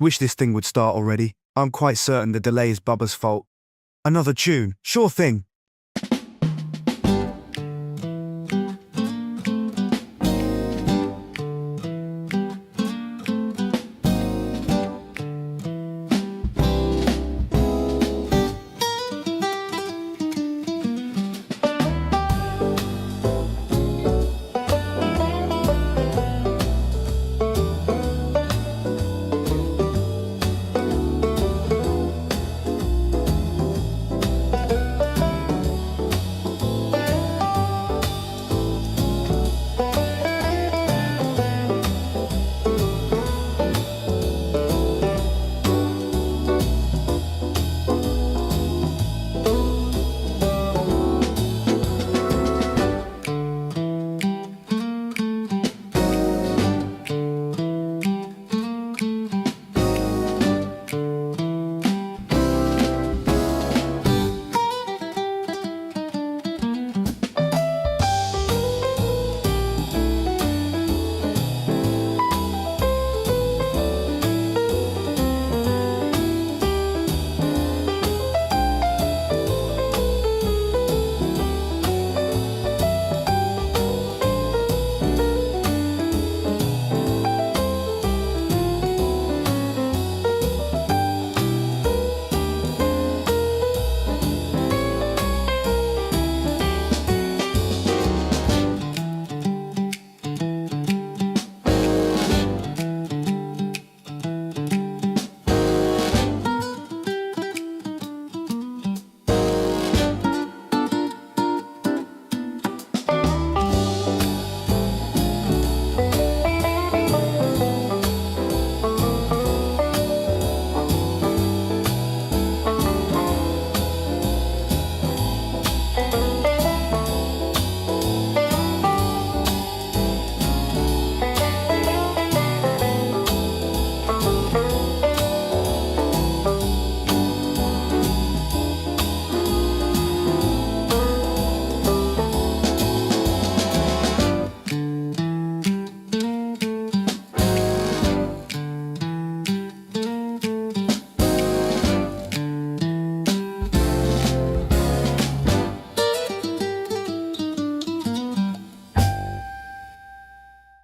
Wish this thing would start already. I'm quite certain the delay is Bubba's fault. Another tune, sure thing.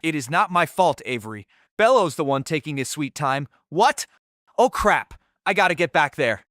It is not my fault, Avery. Bello's the one taking his sweet time. What? Oh crap, I gotta get back there.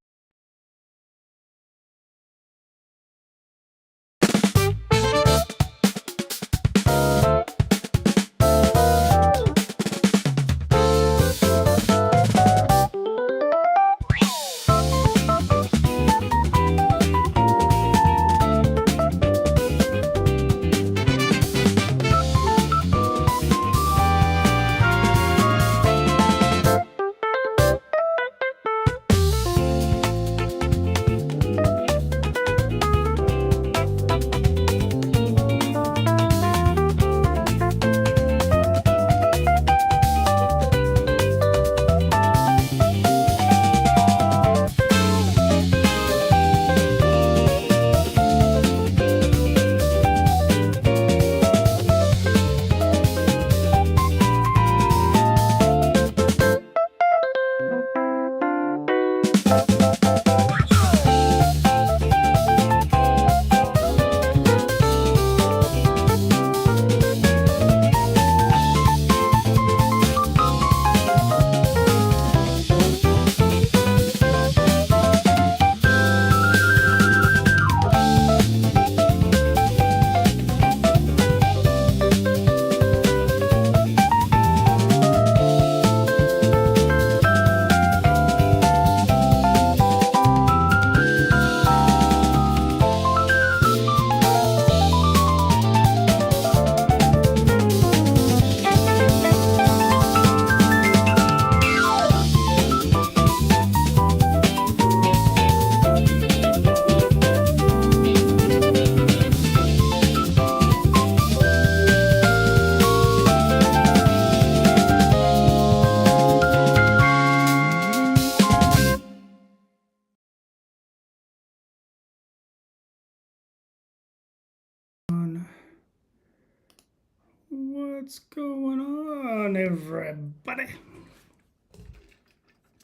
What's going on, everybody?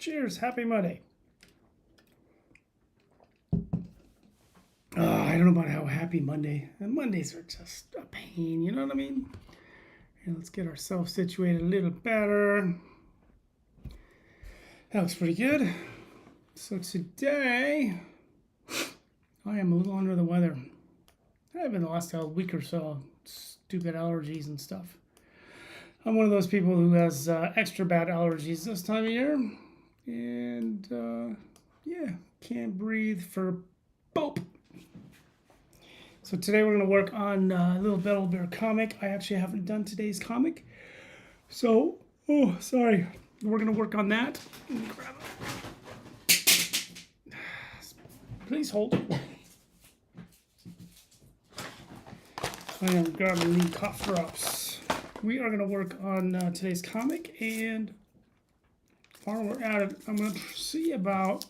Cheers. Happy Monday. I don't know about how happy Monday. And Mondays are just a pain, you know what I mean? And let's get ourselves situated a little better. That looks pretty good. So today, I am a little under the weather. I've been the last week or so. Stupid allergies and stuff. I'm one of those people who has extra bad allergies this time of year. And yeah, can't breathe for boop. So today we're going to work on a little Bello Bear comic. I actually haven't done today's comic. So, oh, sorry. We're going to work on that. Grab it. Please hold. I am grabbing the cough drops. We are going to work on today's comic, and while we're at it, I'm going to see about,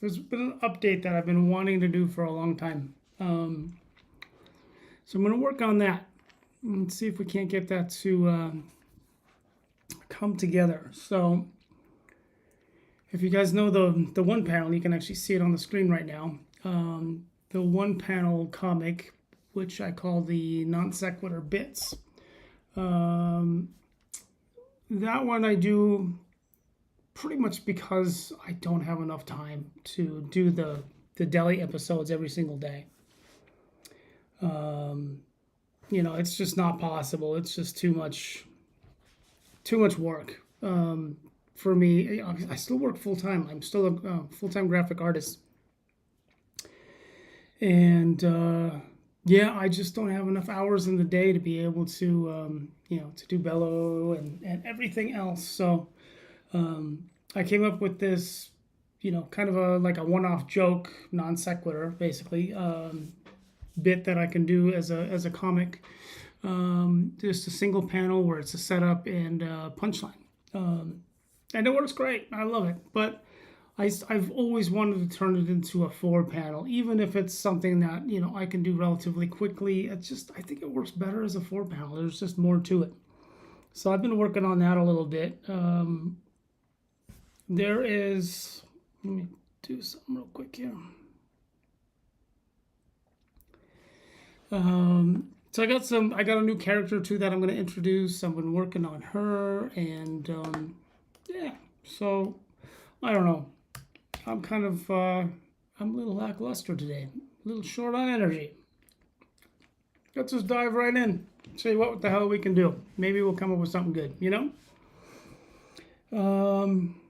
there's been an update that I've been wanting to do for a long time. So I'm going to work on that and see if we can't get that to come together. So if you guys know the one panel, you can actually see it on the screen right now. The one panel comic, which I call the non sequitur bits. That one I do pretty much because I don't have enough time to do the deli episodes every single day. You know, it's just not possible. It's just too much work for me. I still work full time. I'm still a full-time graphic artist, and yeah, I just don't have enough hours in the day to be able to you know, to do Bello and everything else. So I came up with this, you know, kind of like a one-off joke, non sequitur, basically. Bit that I can do as a comic, just a single panel where it's a setup and punchline, and it works great. I love it, but I've always wanted to turn it into a 4-panel, even if it's something that, you know, I can do relatively quickly. It's just, I think it works better as a 4-panel. There's just more to it. So I've been working on that a little bit. There is, let me do something real quick here. So I got a new character too that I'm going to introduce. I've been working on her, and yeah, so I don't know. I'm kind of, I'm a little lackluster today, a little short on energy. Let's just dive right in. See what the hell we can do. Maybe we'll come up with something good, you know?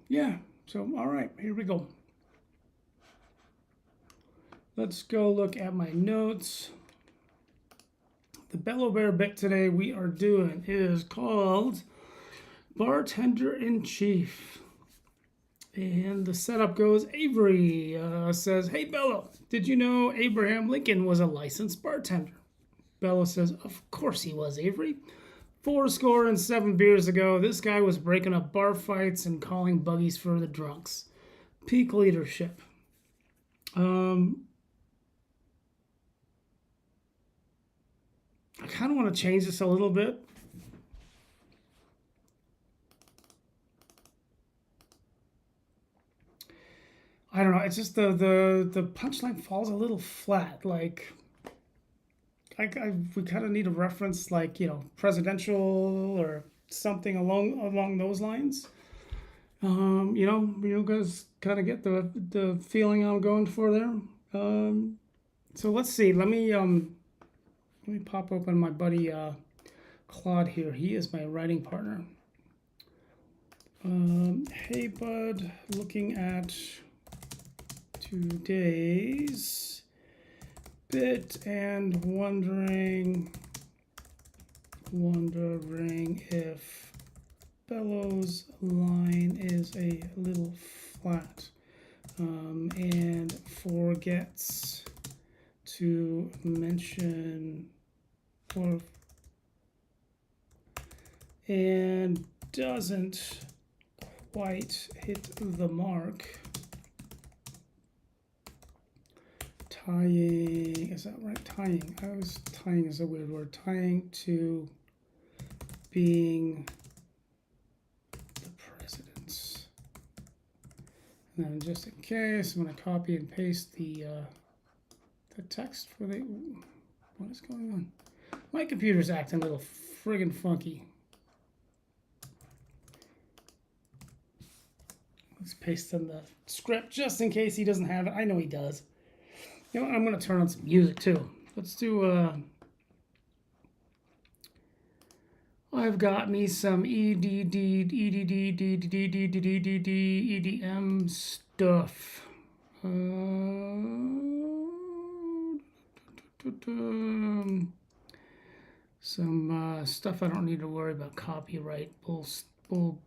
Yeah, so all right, here we go. Let's go look at my notes. The Bello Bear bit today we are doing is called Bartender in Chief. And the setup goes, Avery says, "Hey Bello, did you know Abraham Lincoln was a licensed bartender?" Bello says, "Of course he was, Avery. 407 beers ago, this guy was breaking up bar fights and calling buggies for the drunks. Peak leadership." I kind of want to change this a little bit. I don't know. It's just the punchline falls a little flat. Like, we kind of need a reference, like, you know, presidential or something along those lines. You know, you guys kind of get the feeling I'm going for there. So let's see. Let me pop open my buddy Claude here. He is my writing partner. Hey bud, looking at today's bit and wondering if Bello's line is a little flat and forgets to mention and doesn't quite hit the mark. Tying, is that right? Tying. Tying is a weird word. Tying to being the president's And then just in case, I'm going to copy and paste the text for the... What is going on? My computer's acting a little friggin' funky. Let's paste in the script just in case he doesn't have it. I know he does. You know what? I'm going to turn on some music too. Let's do... I've got me some EDM stuff. Some stuff I don't need to worry about copyright. Bull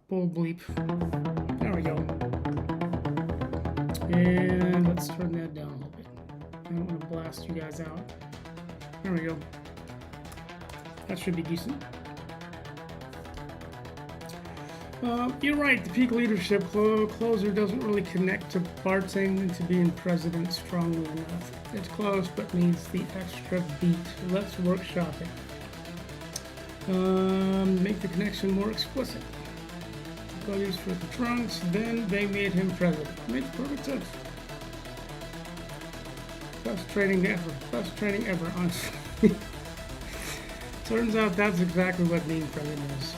bleep. There we go. And let's turn that down a little bit. I don't want to blast you guys out. There we go. That should be decent. You're right, the peak leadership closer doesn't really connect to Barting to being president strongly enough. It's close, but needs the extra beat. Let's workshop it. Make the connection more explicit. Values for the trunks, then they made him president. Makes perfect sense. Best training ever, honestly. Turns out that's exactly what being president is.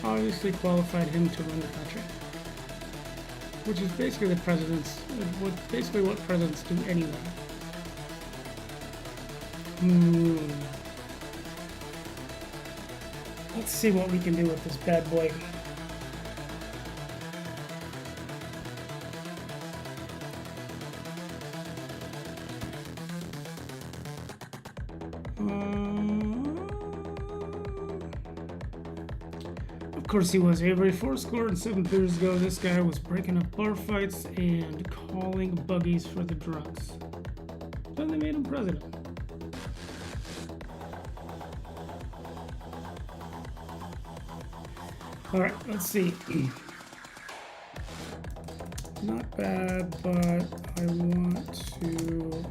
Obviously qualified him to run the country, which is basically what presidents do anyway. Let's see what we can do with this bad boy. Of course he was. Avery, 407 years ago, this guy was breaking up bar fights and calling buggies for the drunks. Then they made him president. Alright, let's see. Not bad, but I want to...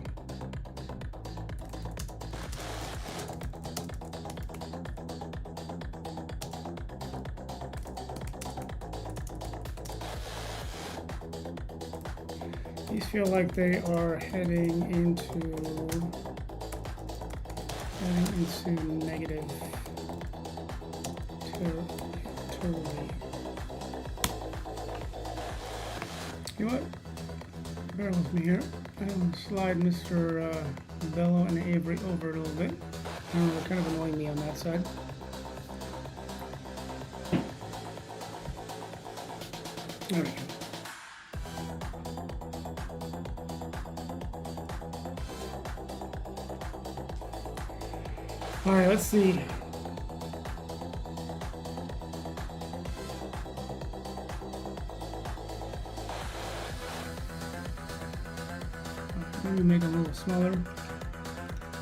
These feel like they are heading into negative territory. You know what? Bear with me here. I'm going to slide Mr. Bello and Avery over a little bit. I don't know, they're kind of annoying me on that side. There we go. All right, let's see. Maybe make it a little smaller.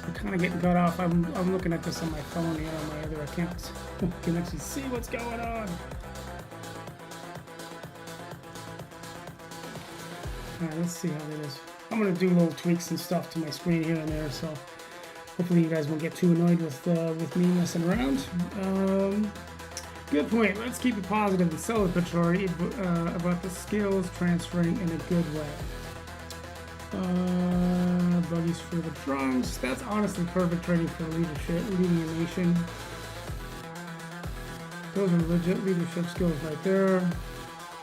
I'm kind of getting cut off. I'm looking at this on my phone here on my other accounts. I can actually see what's going on. All right, let's see how that is. I'm gonna do little tweaks and stuff to my screen here and there, so. Hopefully you guys won't get too annoyed with me messing around. Good point. Let's keep it positive and celebratory about the skills transferring in a good way. Buddies for the drunks. That's honestly perfect training for leadership, leading a nation. Those are legit leadership skills right there.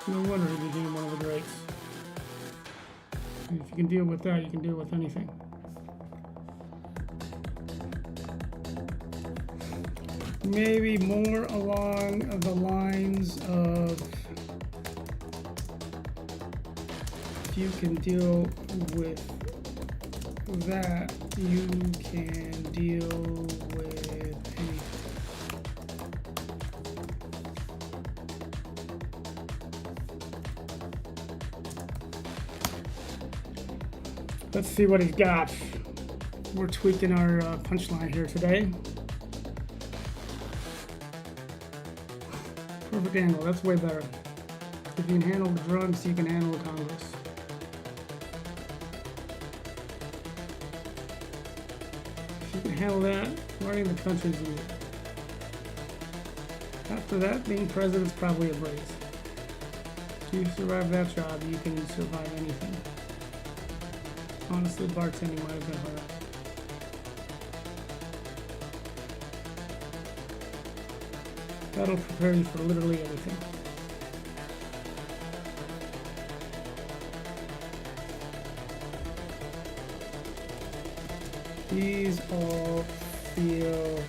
No wonder he became one of the greats. And if you can deal with that, you can deal with anything. Maybe more along the lines of if you can deal with that, you can deal with anything. Let's see what he's got. We're tweaking our punchline here today. Perfect angle, that's way better. If you can handle the drugs, you can handle the Congress. If you can handle that, running the country's easy. After that, being president's probably a breeze. If you survive that job, you can survive anything. Honestly, bartending might have been harder. That'll prepare you for literally everything. These all feel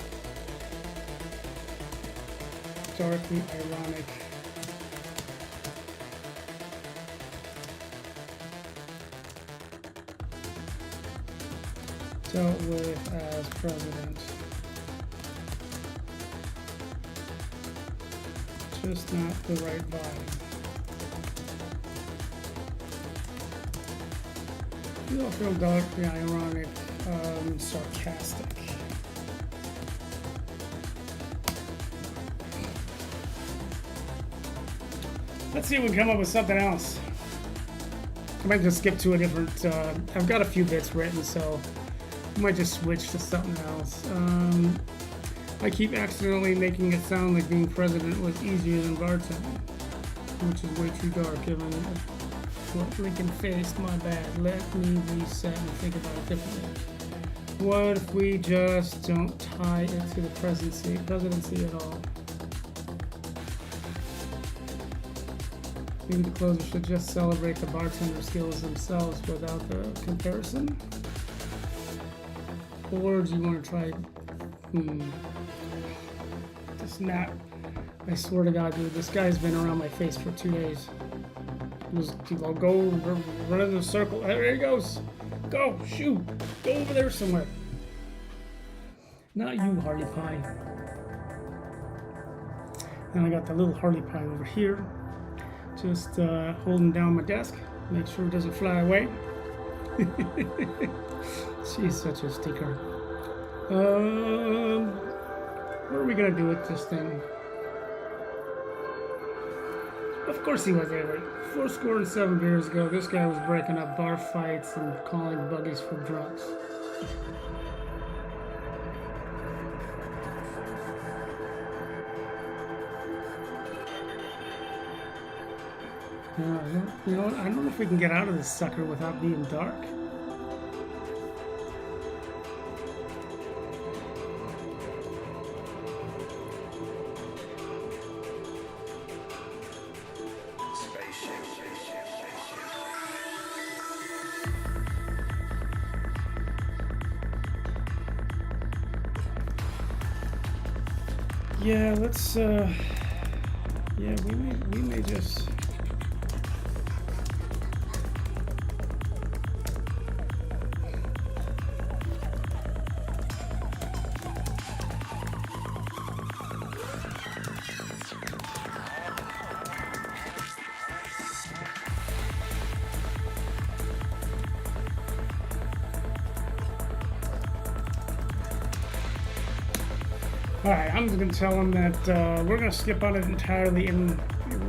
darkly ironic. Dealt with as president. Just not the right vibe. These all feel darkly ironic, sarcastic. Let's see if we can come up with something else. I might just skip to a different, I've got a few bits written, so I might just switch to something else. I keep accidentally making it sound like being president was easier than bartending, which is way too dark given what Lincoln faced. My bad. Let me reset and think about it differently. What if we just don't tie it to the presidency at all? Maybe the closer should just celebrate the bartender skills themselves without the comparison? Or do you want to try? Just not. I swear to God, dude, this guy's been around my face for 2 days. I'll go run in the circle. There he goes. Go, shoot. Go over there somewhere. Not you, Harley Pie. And I got the little Harley Pie over here. Just holding down my desk. Make sure it doesn't fly away. She's such a sticker. What are we gonna do with this thing? Of course he was there. 4 years ago, this guy was breaking up bar fights and calling buggies for drunks. You know what? I don't know if we can get out of this sucker without being dark. Yeah, let's, yeah, we may just... Alright, I'm just going to tell him that we're going to skip on it entirely and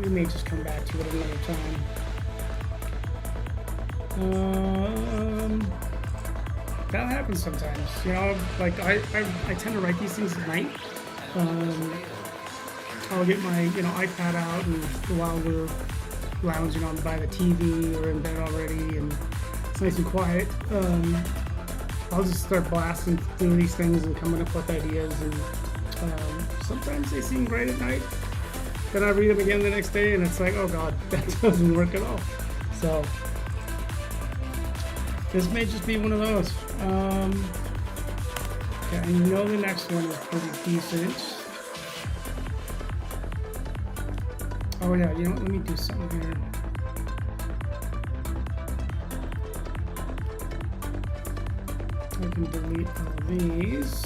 we may just come back to it another time. That happens sometimes, you know, like I tend to write these things at night. I'll get my, iPad out and while we're lounging on by the TV or in bed already and it's nice and quiet, I'll just start blasting through these things and coming up with ideas and sometimes they seem great at night. Then I read them again the next day and it's like, oh god, that doesn't work at all. So this may just be one of those. Yeah, and the next one is pretty decent. Oh yeah, let me do something here. I can delete all these.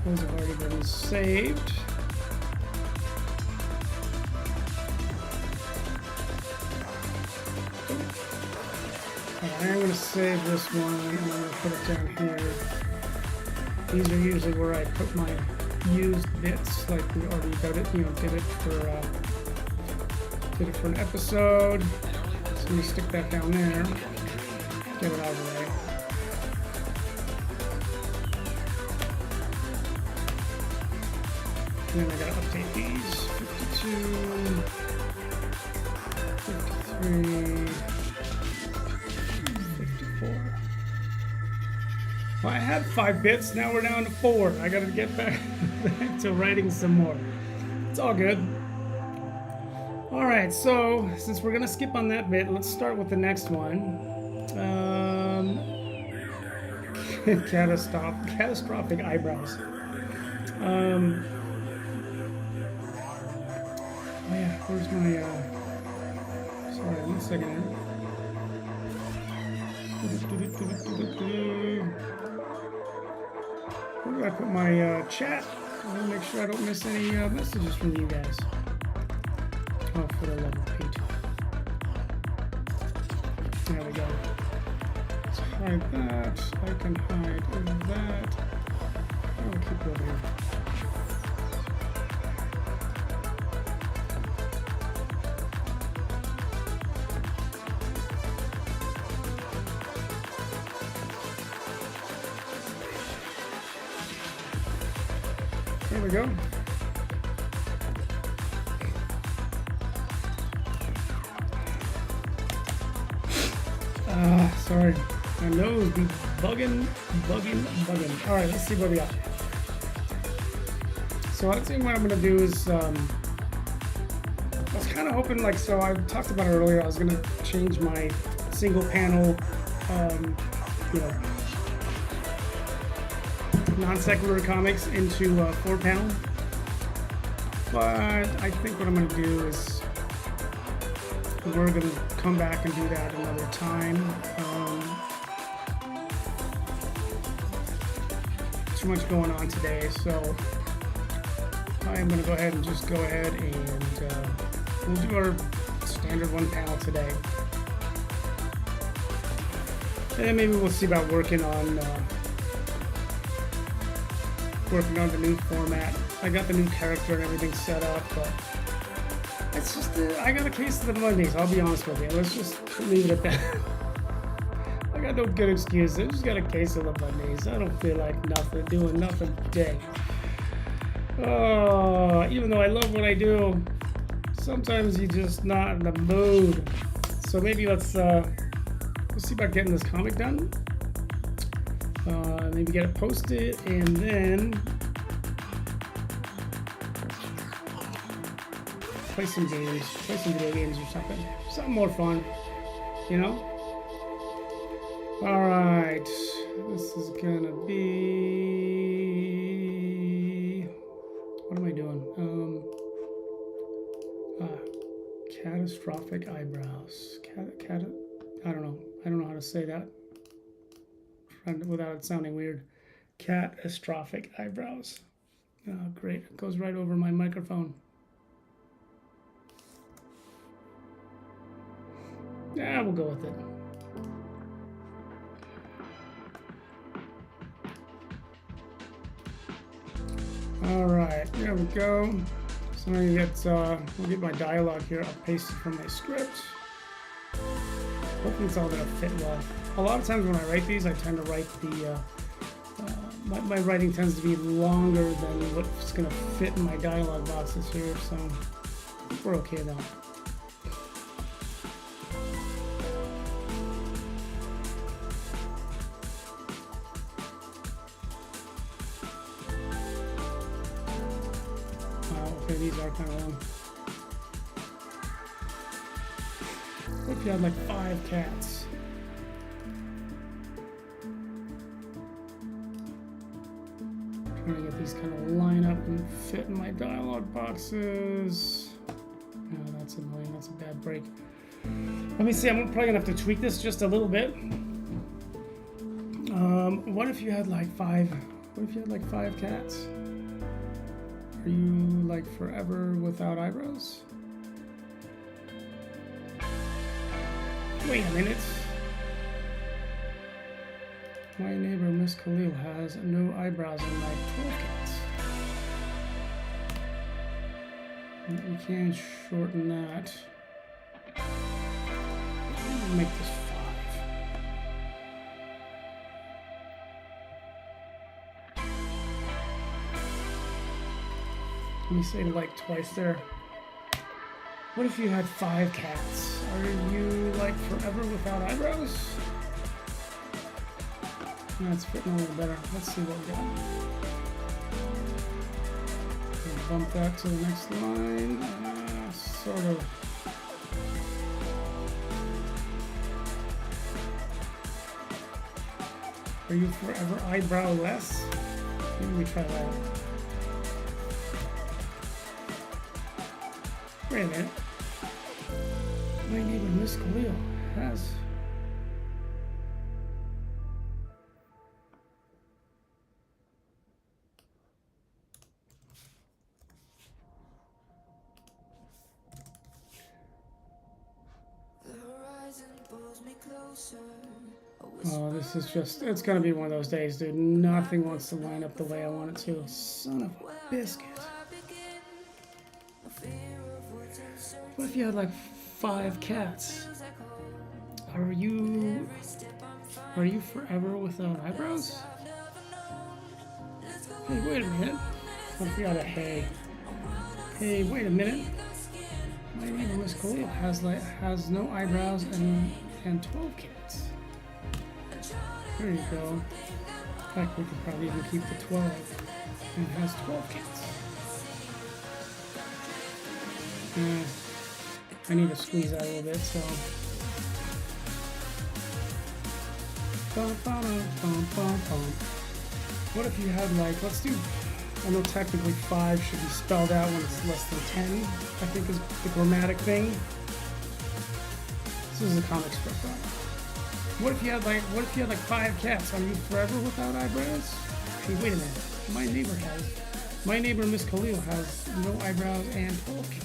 Those have already been saved. I'm going to save this one and I'm going to put it down here. These are usually where I put my used bits, like we already did it, did it for an episode. So we stick that down there. Get it out of the way. And then I gotta update these. 53, 54. Well, I had 5 bits, now we're down to 4. I gotta get back to writing some more. It's all good. Alright, so since we're gonna skip on that bit, let's start with the next one. Catastrophic eyebrows. Oh yeah, where's my, sorry, 1 second here. Where do I put my, chat? I want to make sure I don't miss any, messages from you guys. Oh, for the love of Pete. There we go. Let's hide that. I can hide that. I'll keep it over here. There we go. Sorry. My nose be bugging. All right, let's see what we got. So I think what I'm gonna do is, I was kind of hoping, like, so I talked about it earlier, I was gonna change my single panel, you know, non-sequitur comics into 4-panel. But I think what I'm gonna do is we're gonna come back and do that another time. Too much going on today, so I'm gonna go ahead and we'll do our standard 1 panel today. And then maybe we'll see about working on the new format. I got the new character and everything set up, but it's just I got a case of the Mondays. I'll be honest with you. Let's just leave it at that. I got no good excuse. I just got a case of the Mondays. I don't feel like doing nothing today. Oh, even though I love what I do, sometimes you're just not in the mood. So maybe let's see about getting this comic done. Maybe get it posted, and then play some video games or something more fun, you know. All right, this is gonna be, what am I doing? Catastrophic eyebrows. I don't know how to say that without it sounding weird. Catastrophic eyebrows. Oh, great. It goes right over my microphone. Yeah, we'll go with it. All right, there we go. So I'm gonna we'll get my dialogue here. I'll paste it from my script. Hopefully it's all gonna fit well. A lot of times when I write these, I tend to write my writing tends to be longer than what's gonna fit in my dialogue boxes here, so we're okay though. Okay, these are kind of long. What if you had like 5 cats? Trying to get these kind of line up and fit in my dialogue boxes. Oh, that's annoying. That's a bad break. Let me see. I'm probably gonna have to tweak this just a little bit. What if you had like 5? What if you had like 5 cats? Are you like forever without eyebrows? Wait a minute. My neighbor, Miss Khalil, has no eyebrows and like 12 cats. We can shorten that. Make this 5. Let me say like twice there. What if you had 5 cats? Are you like forever without eyebrows? That's fitting a little better. Let's see what we got. We'll bump that to the next line. Sort of. Are you forever eyebrow-less? Maybe we try that. Wait a minute. My neighbor Miss Khalil has... Oh, this is just, it's gonna be one of those days, dude. Nothing wants to line up the way I want it to. Son of a biscuit. What if you had like 5 cats? Are you forever without eyebrows? Hey, wait a minute. What if you had a hey? Hey, wait a minute. My neighbor Miss Khalil has no eyebrows and 12 cats. There you go. In fact, we could probably even keep the 12. And it has 12 cats. I need to squeeze that a little bit, so. What if you had like, let's do, I know technically 5 should be spelled out when it's less than 10, I think is the grammatic thing. This is a comic strip, right? What if you had like 5 cats? Are you forever without eyebrows? Hey, wait a minute. My neighbor Miss Khalil has no eyebrows and 12 cats.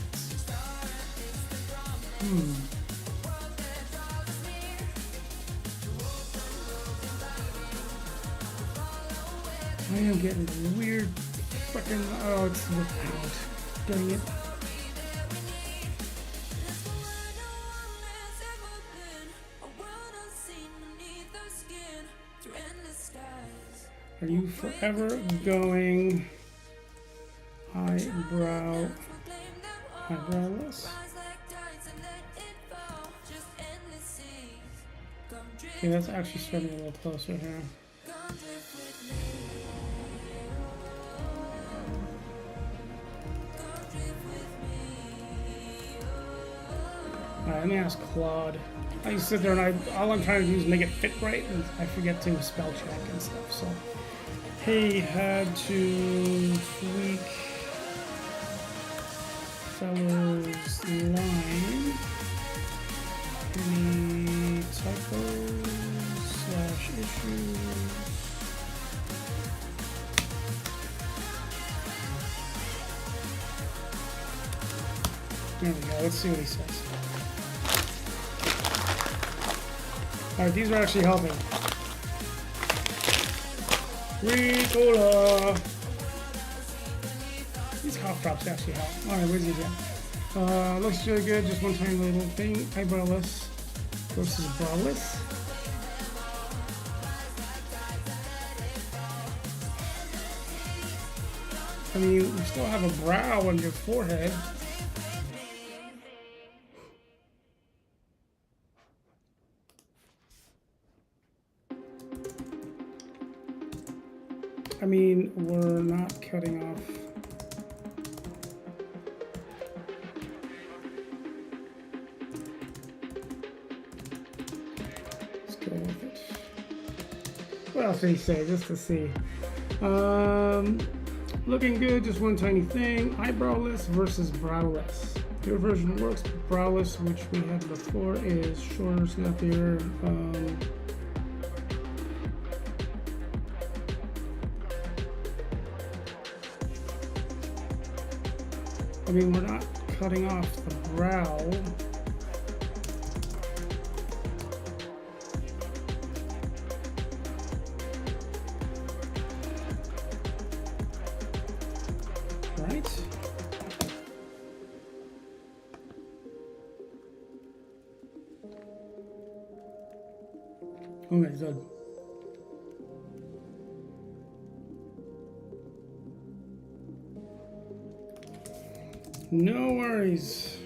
I am getting weird fucking, oh, it's without. Dang it. Are you forever going eyebrowless? Okay, that's actually starting a little closer here. Alright, let me ask Claude. I used to sit there and all I'm trying to do is make it fit right, and I forget to spell check and stuff, so. Hey, had to tweak fellow's line. Any typos / issues? There we go, let's see what he says. Alright, these are actually helping. Ricola! These cough drops actually help. Alright, where's he at? Looks really good, just one tiny little thing. Eyebrowless versus browless. I mean, you still have a brow on your forehead. I mean, we're not cutting off. Let's go with it. What else did he say? Just to see. Looking good, just one tiny thing. Eyebrowless versus browless. Your version works, but browless, which we had before, is shorter, snappier. I mean, we're not cutting off the brow. Right? Okay, good. No worries.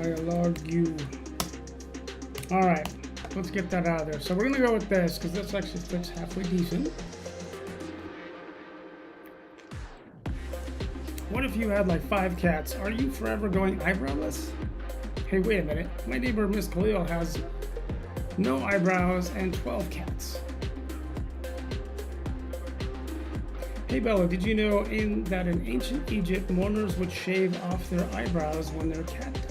Dialogue you. All right, let's get that out of there. So we're gonna go with this because this actually fits halfway decent. What if you had like 5 cats? Are you forever going eyebrowless? Hey, wait a minute. My neighbor Miss Khalil has no eyebrows and 12 cats. Hey Bello, did you know that in ancient Egypt, mourners would shave off their eyebrows when their cat died?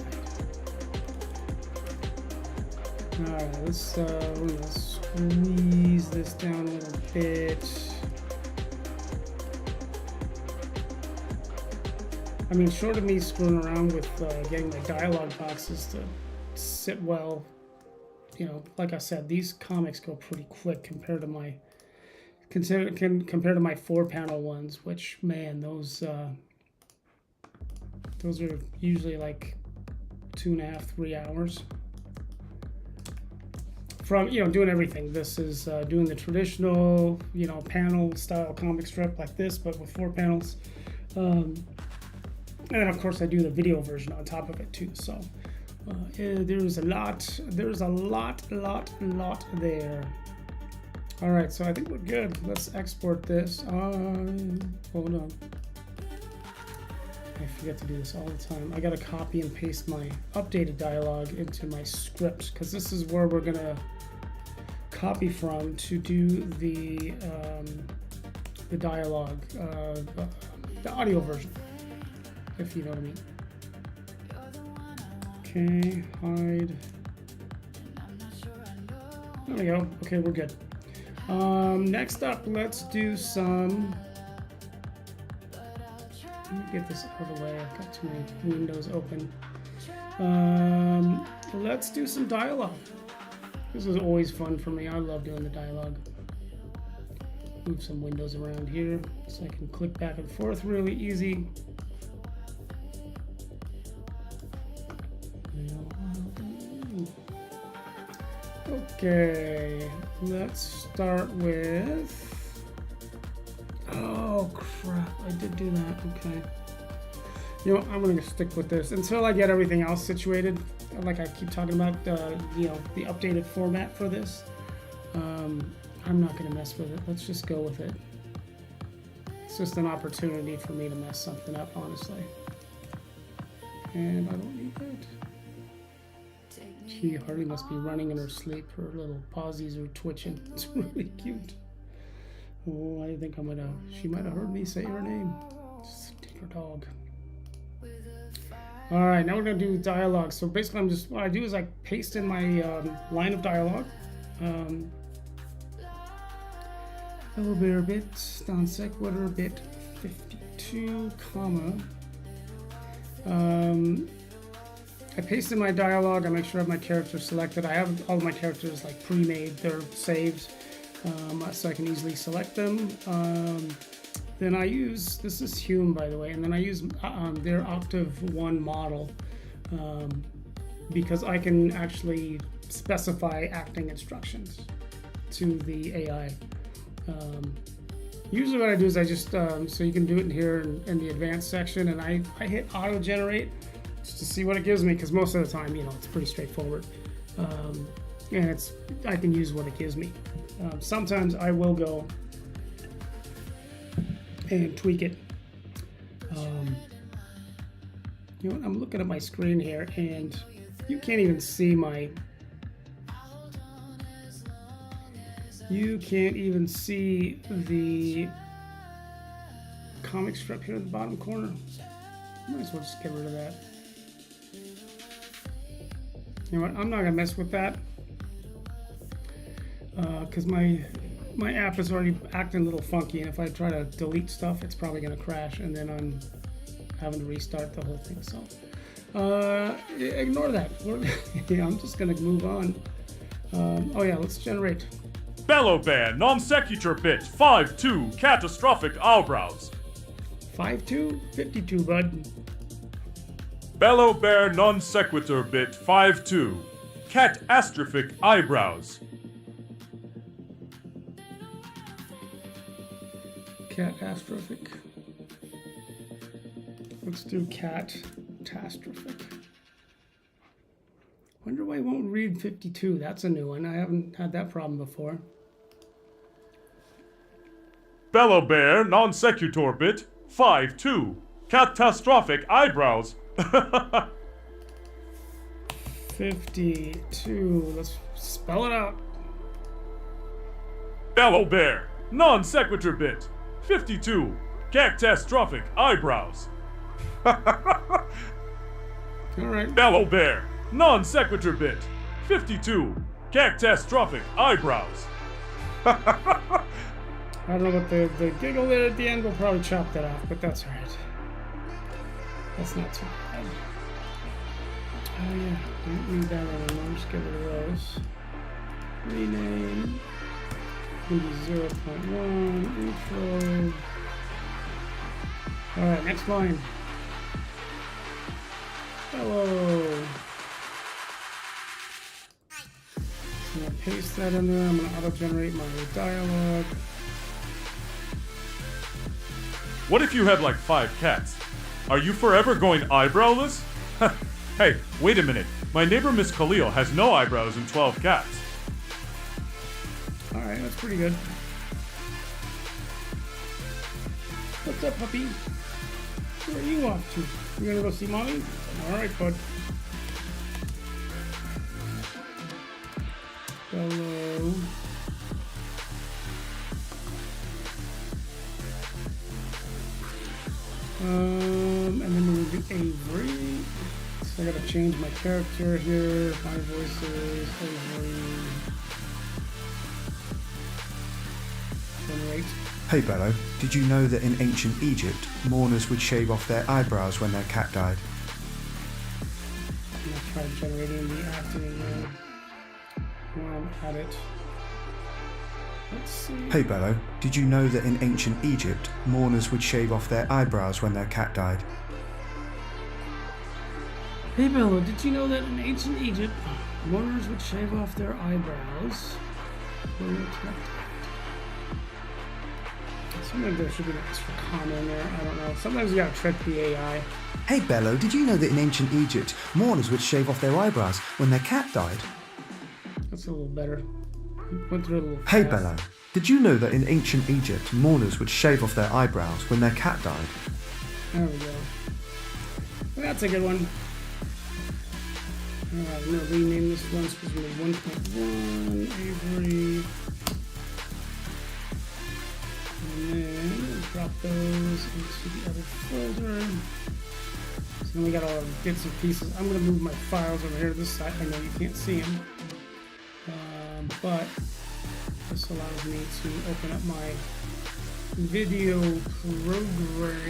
Alright, we're gonna squeeze this down a little bit. I mean, short of me screwing around with getting my dialogue boxes to sit well, you know, like I said, these comics go pretty quick compared to my compared to my 4-panel ones, which, man, those are usually like 2.5, 3 hours. From, you know, doing everything. This is doing the traditional, you know, panel style comic strip like this, but with 4 panels. And then of course I do the video version on top of it too. So there's a lot there. All right, so I think we're good. Let's export this. Hold on. I forget to do this all the time. I gotta copy and paste my updated dialogue into my script because this is where we're gonna copy from to do the dialogue, the audio version, if you know what I mean. Okay, hide. There we go. Okay, we're good. Next up, let's do some. Let me get this out of the way. I've got too many windows open. Let's do some dialogue. This is always fun for me. I love doing the dialogue. Move some windows around here so I can click back and forth really easy. Okay, let's start with. Oh crap, I did do that. Okay. You know, I'm gonna stick with this until I get everything else situated. Like I keep talking about, you know, the updated format for this. I'm not gonna mess with it. Let's just go with it. It's just an opportunity for me to mess something up, honestly. And I don't need that. She hardly must be running in her sleep. Her little pawsies are twitching. It's really cute. Oh, I think she might have heard me say her name. Stinker dog. All right, now we're gonna do dialogue. So basically, what I do is I paste in my line of dialogue. Bello Bear bit, non sequitur bit 52, comma. I paste in my dialogue. I make sure I have my characters selected. I have all of my characters like pre-made. They're saved, so I can easily select them. Then I use, this is Hume by the way, and then I use their Octave 1 model because I can actually specify acting instructions to the AI. Usually what I do is I just, so you can do it in here in the advanced section, and I hit auto generate just to see what it gives me, because most of the time, you know, it's pretty straightforward. And I can use what it gives me. Sometimes I will go and tweak it. You know what, I'm looking at my screen here and you can't even see the comic strip here in the bottom corner. Might as well just get rid of that. You know what, I'm not gonna mess with that because my app is already acting a little funky, and if I try to delete stuff, it's probably gonna crash, and then I'm having to restart the whole thing. So ignore that. Yeah, I'm just gonna move on. Oh yeah, let's generate. Bello Bear, non sequitur bit 5-2, catastrophic eyebrows. 5-2? 52, bud. Bello Bear, non sequitur bit 5-2, catastrophic eyebrows. Catastrophic. Let's do catastrophic. why it won't read 52? That's a new one. I haven't had that problem before. Bello Bear, non sequitur bit, 5-2. Catastrophic eyebrows. 52. Let's spell it out. Bello Bear, non sequitur bit, 52. Catastrophic eyebrows. All right. Bello Bear, non sequitur bit, 52. Catastrophic eyebrows. I don't know what the giggle there at the end. We'll probably chop that off, but that's all right. That's not too bad. Oh yeah, I don't need that anymore. Just get rid of those. Rename. Maybe 0.1 intro. All right, next line. Hello. So I'm gonna paste that in there. I'm gonna auto-generate my dialogue. What if you had like 5 cats? Are you forever going eyebrowless? Hey, wait a minute. My neighbor Miss Khalil has no eyebrows and 12 cats. Alright, that's pretty good. What's up, puppy? Where are you off to? You gonna go see mommy? Alright, bud. Hello. And then we'll do Avery. So I gotta change my character here. My voices, Avery. Generate. Hey Bello, did you know that in ancient Egypt, mourners would shave off their eyebrows when their cat died? I'm gonna try generating the acting again. While I'm at it. Let's see. Hey Bello, did you know that in ancient Egypt, mourners would shave off their eyebrows when their cat died? Hey Bello, did you know that in ancient Egypt, mourners would shave off their eyebrows when their cat died? Sometimes there should be an extra comma in there. I don't know. Sometimes you gotta trick the AI. Hey Bello, did you know that in ancient Egypt, mourners would shave off their eyebrows when their cat died? That's a little better. Went through a little Hey fast. Bello, did you know that in ancient Egypt, mourners would shave off their eyebrows when their cat died? There we go. That's a good one. Alright, I'm gonna rename this one. It's supposed to be 1.1 Avery. And then drop those into the other folder. So then we got all the bits and pieces. I'm gonna move my files over here to this side. I know you can't see them. But this allows me to open up my video program.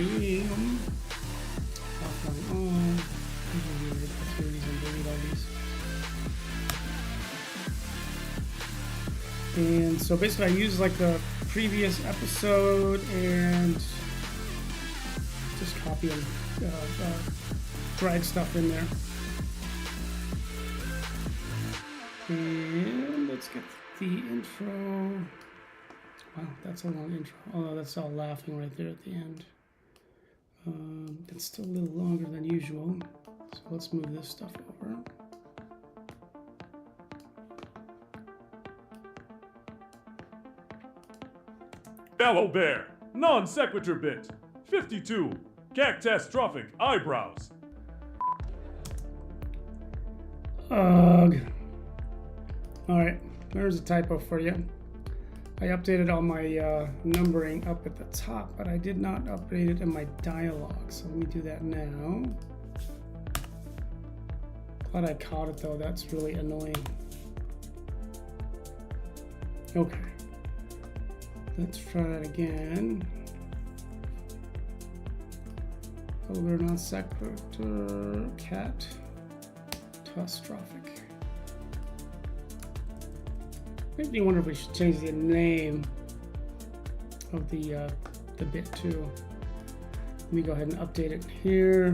Offline on. Let's do these and delete all these. And so basically I use like the previous episode and just copy and drag stuff in there. And let's get the intro. Wow, that's a long intro. Although that's all laughing right there at the end. It's still a little longer than usual. So let's move this stuff over. Bello Bear, non sequitur bit, 52. Catastrophic eyebrows. Ugh. Alright, there's a typo for you. I updated all my numbering up at the top, but I did not update it in my dialogue. So let me do that now. Glad I caught it though, that's really annoying. Okay. Let's try that again. Over non sequitur cat catastrophic. Makes me wonder if we should change the name of the bit too. Let me go ahead and update it here.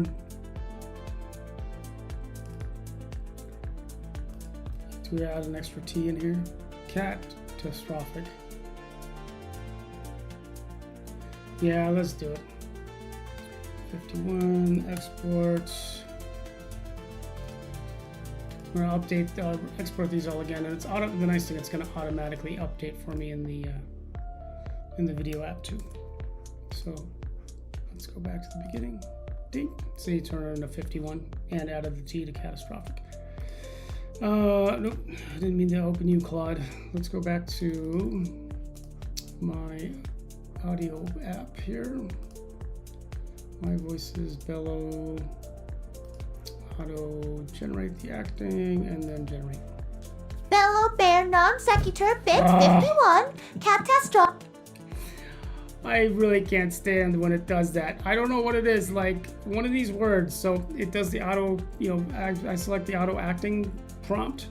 Do we add an extra T in here? Catastrophic. Yeah, let's do it. 51 export. I'm gonna update, export these all again, and it's auto. The nice thing, it's gonna automatically update for me in the video app too. So let's go back to the beginning. Ding. See, turn it into 51 and added the T to catastrophic. Nope, I didn't mean to open you, Claude. Let's go back to my audio app here. My voice is Bello. Auto generate the acting and then generate. Bello Bear non sequitur bit 51 catastrophe. I really can't stand when it does that. I don't know what it is, like one of these words. So it does the auto, I select the auto acting prompt,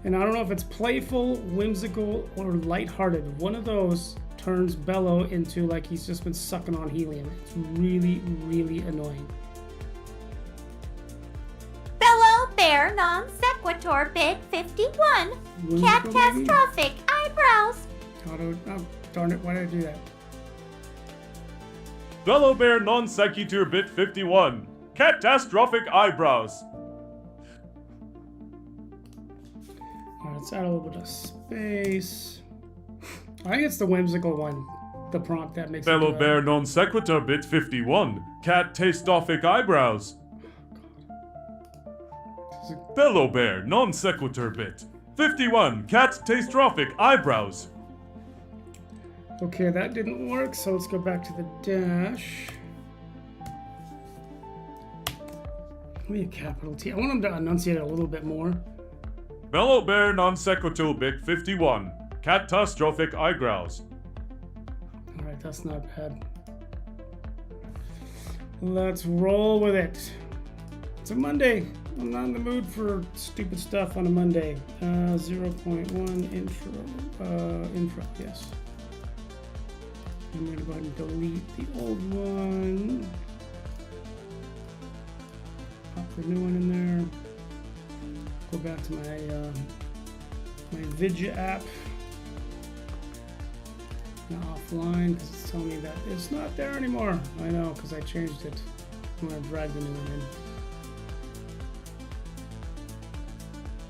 and I don't know if it's playful, whimsical, or lighthearted. One of those turns Bello into like he's just been sucking on helium. It's really, really annoying. Bello Bear non sequitur bit 51 Whimsical, catastrophic eyebrows. Oh, darn it, why did I do that? Bello Bear non sequitur bit 51. Catastrophic eyebrows. Alright, let's add a little bit of space. I think it's the whimsical one, the prompt that makes Bello it Bear non sequitur bit 51. Catastrophic eyebrows. Bello Bear non sequitur bit 51. Catastrophic eyebrows. Okay, that didn't work, so let's go back to the dash. Give me a capital T. I want him to enunciate it a little bit more. Bello Bear non sequitur bit 51. Catastrophic eyebrows. Alright, that's not bad. Let's roll with it. It's a Monday. I'm not in the mood for stupid stuff on a Monday. 0.1 intro, yes. I'm going to go ahead and delete the old one. Pop the new one in there. Go back to my my Vidya app. Now offline because it's telling me that it's not there anymore. I know because I changed it. I'm going to drag the new one in.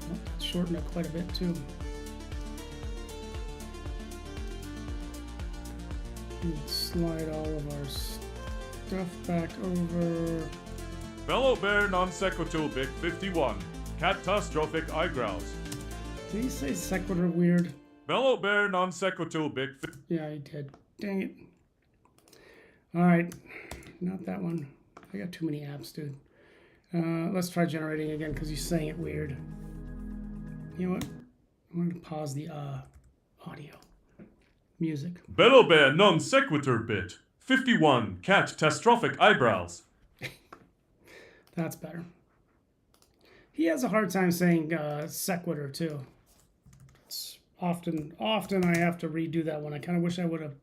Oh, that shortened it quite a bit too. And slide all of our stuff back over. Bello Bear non sequitur bit 51. Catastrophic eyebrows. Did he say sequitur weird? Bello Bear non sequitur bit. Yeah, he did. Dang it. Alright. Not that one. I got too many apps, dude. Let's try generating again because he's saying it weird. You know what? I'm going to pause the audio. Music. Bello Bear non sequitur bit 51. Catastrophic eyebrows. That's better. He has a hard time saying sequitur too. It's often I have to redo that one. I kind of wish I would have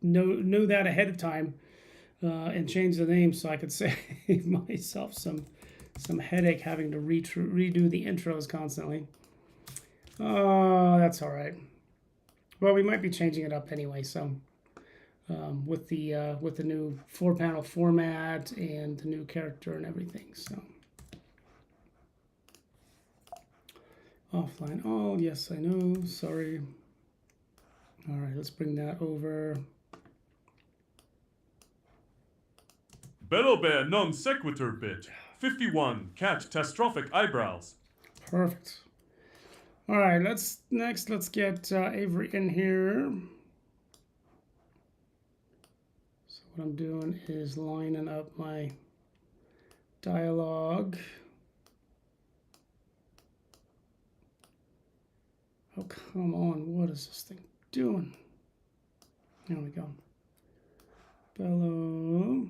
knew that ahead of time and changed the name so I could save myself some headache having to redo the intros constantly. Oh, that's all right. Well, we might be changing it up anyway. So with the new 4-panel format and the new character and everything. So offline all, yes, I know. Sorry. All right, let's bring that over. Bello Bear non sequitur bit 51. Catastrophic eyebrows. Perfect. All right, let's get Avery in here. So what I'm doing is lining up my dialogue. Oh, come on, what is this thing doing? There we go. Bello.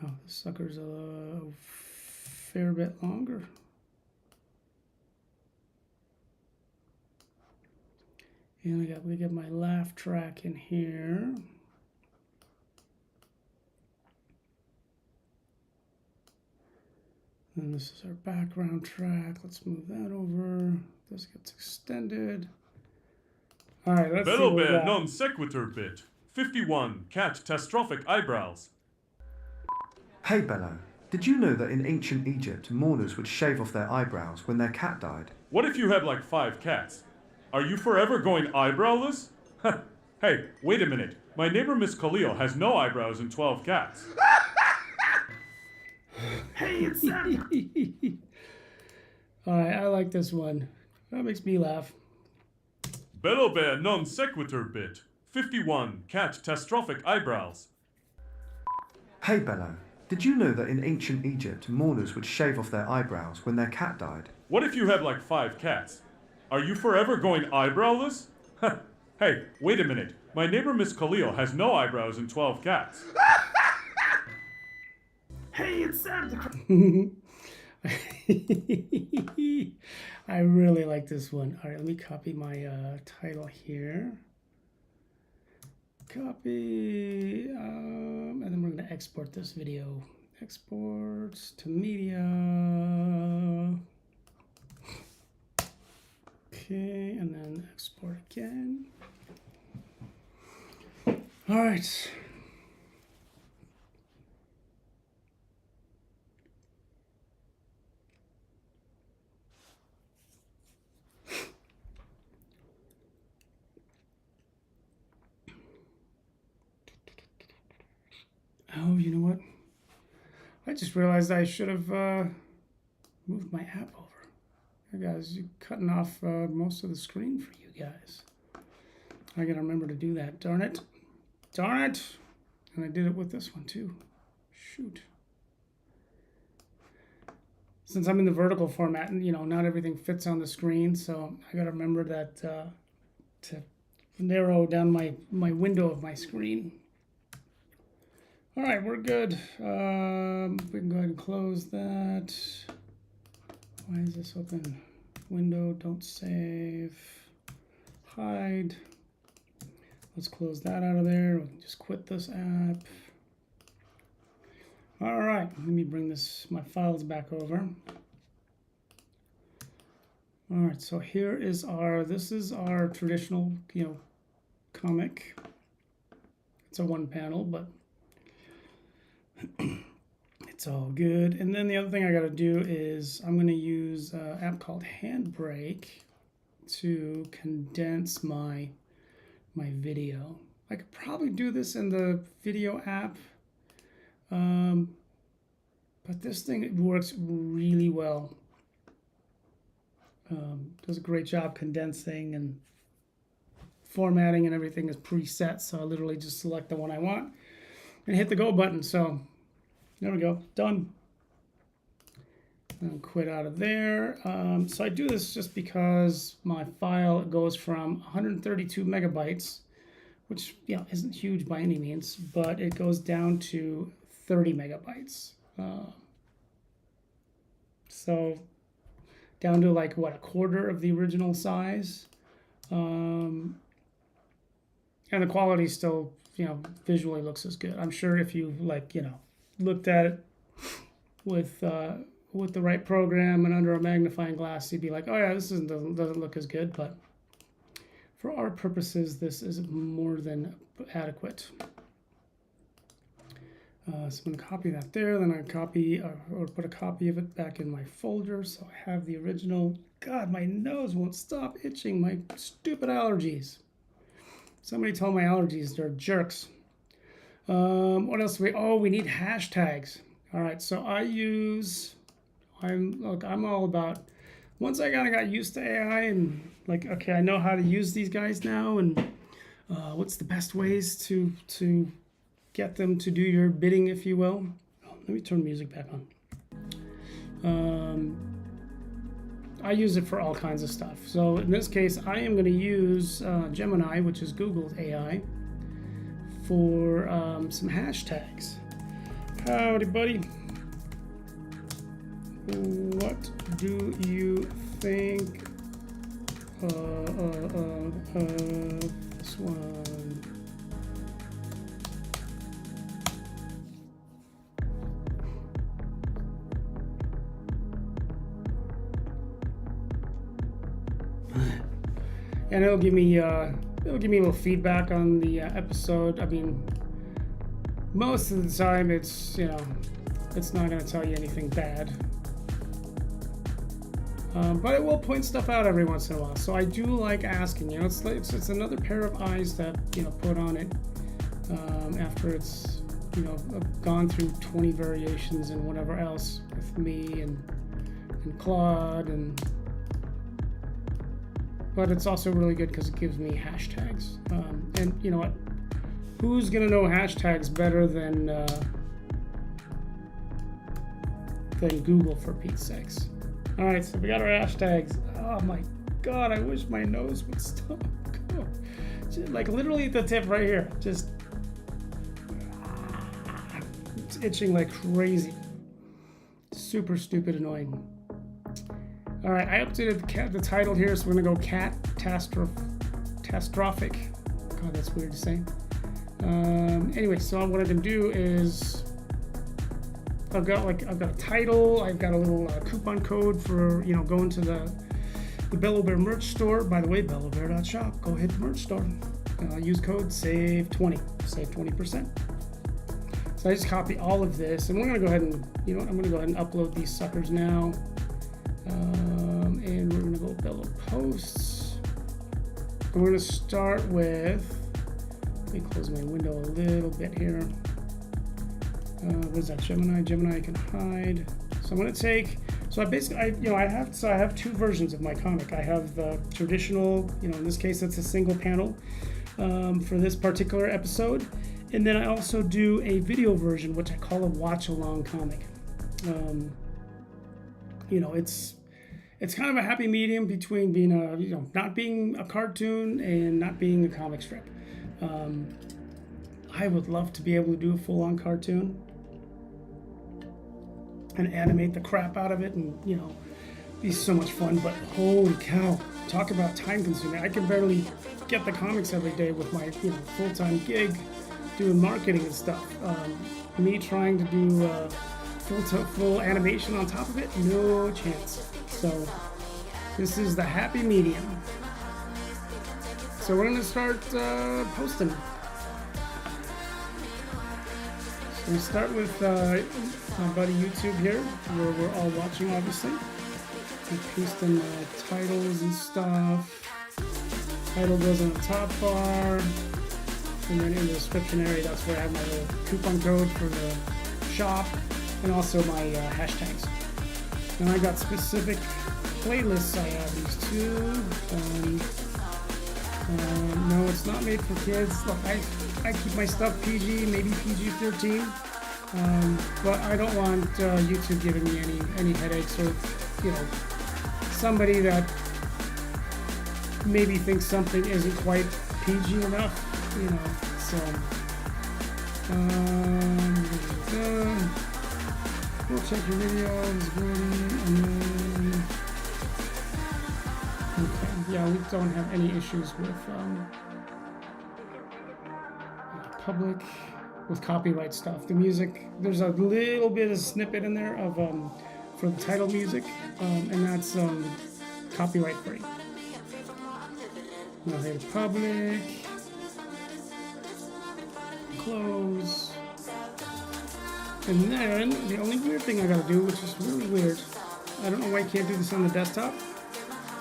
Wow, this sucker's a fair bit longer. And we got my laugh track in here. And this is our background track. Let's move that over. This gets extended. All right, let's Bello see what we Bear got. non sequitur bit 51. Catastrophic eyebrows. Hey Bello, did you know that in ancient Egypt, mourners would shave off their eyebrows when their cat died? What if you had like 5 cats? Are you forever going eyebrowless? Hey, wait a minute. My neighbor Miss Khalil has no eyebrows and 12 cats. Hey, it's Seb. Alright, I like this one. That makes me laugh. Bello Bear non sequitur bit. 51. Catastrophic eyebrows. Hey Bello, did you know that in ancient Egypt, mourners would shave off their eyebrows when their cat died? What if you had like 5 cats? Are you forever going eyebrowless? Hey, wait a minute. My neighbor Miss Khalil has no eyebrows and 12 cats. Hey, it's Seb. I really like this one. All right, let me copy my title here. Copy, and then we're going to export this video. Export to media. Okay, and then export again. All right. Oh, you know what? I just realized I should have moved my app over. Hey guys, you're cutting off most of the screen for you guys. I gotta remember to do that. Darn it. Darn it. And I did it with this one too. Shoot. Since I'm in the vertical format, and you know, not everything fits on the screen, so I gotta remember that to narrow down my window of my screen. All right, we're good. We can go ahead and close that. Why is this open? Window, don't save, hide. Let's close that out of there. We can just quit this app. All right, let me bring my files back over. All right, so here is this is our traditional, comic. It's a one panel, but it's all good. And then the other thing I got to do is I'm going to use an app called Handbrake to condense my video. I could probably do this in the video app, but this thing works really well. Does a great job condensing, and formatting and everything is preset, so I literally just select the one I want and hit the go button. So there we go, done. And quit out of there. So I do this just because my file goes from 132 megabytes, which isn't huge by any means, but it goes down to 30 megabytes. So down to like what, a quarter of the original size. And the quality still, visually looks as good. I'm sure if you looked at it with the right program and under a magnifying glass, you'd be like, oh yeah, this doesn't look as good. But for our purposes, this is more than adequate. So I'm going to copy that there. Then I copy or put a copy of it back in my folder. So I have the original. God, my nose won't stop itching. My stupid allergies. Somebody told my allergies they're jerks. What else do we need hashtags. All right, so I'm all about, once I kind of got used to AI and okay, I know how to use these guys now, and what's the best ways to get them to do your bidding, if you will. Oh, let me turn music back on. I use it for all kinds of stuff. So in this case, I am going to use Gemini, which is Google's AI, for some hashtags. Howdy, buddy. What do you think this one? And it'll give me a little feedback on the episode. I mean, most of the time it's It's not going to tell you anything bad. But it will point stuff out every once in a while. So I do like asking. You know, it's another pair of eyes that, you know, put on it after it's, you know, gone through 20 variations and whatever else with me and Claude but it's also really good because it gives me hashtags. And you know what? Who's gonna know hashtags better than Google, for Pete's sakes? All right, so we got our hashtags. Oh my God, I wish my nose would stop. Like literally at the tip right here, just it's itching like crazy. Super stupid annoying. All right, I updated the title here, so we're gonna go catastrophic. God, that's weird to say. Anyway, so what I can do is I've got a title. I've got a little coupon code for, you know, going to the Bello Bear merch store. By the way, bellobear.shop. Go hit the merch store. Use code SAVE20. Save 20%. So I just copy all of this, and we're gonna go ahead and, you know what, I'm gonna go ahead and upload these suckers now. And we're gonna go Bello posts. And we're gonna start with, let me close my window a little bit here. What is that? Gemini I can hide. So I'm gonna take, so I have two versions of my comic. I have the traditional, you know, in this case it's a single panel for this particular episode. And then I also do a video version, which I call a watch along comic. You know, it's kind of a happy medium between being not being a cartoon and not being a comic strip. I would love to be able to do a full-on cartoon and animate the crap out of it, and, you know, be so much fun. But holy cow, talk about time consuming. I can barely get the comics every day with my, you know, full-time gig doing marketing and stuff. Me trying to do full animation on top of it, no chance. So this is the happy medium. So we're gonna start posting. So we start with my buddy YouTube here, where we're all watching, obviously. We paste in titles and stuff. Title goes on the top bar, and then in the description area, that's where I have my little coupon code for the shop, and also my hashtags. And I got specific playlists. I have these two. No, it's not made for kids. Look, I keep my stuff PG, maybe PG-13, but I don't want YouTube giving me any headaches, or, you know, somebody that maybe thinks something isn't quite PG enough, you know. So we'll check your videos, and then okay, yeah, we don't have any issues with public, with copyright stuff. The music, there's a little bit of snippet in there of for the title music, and that's copyright free. Now hit public, close, and then the only weird thing I gotta do, which is really weird, I don't know why I can't do this on the desktop,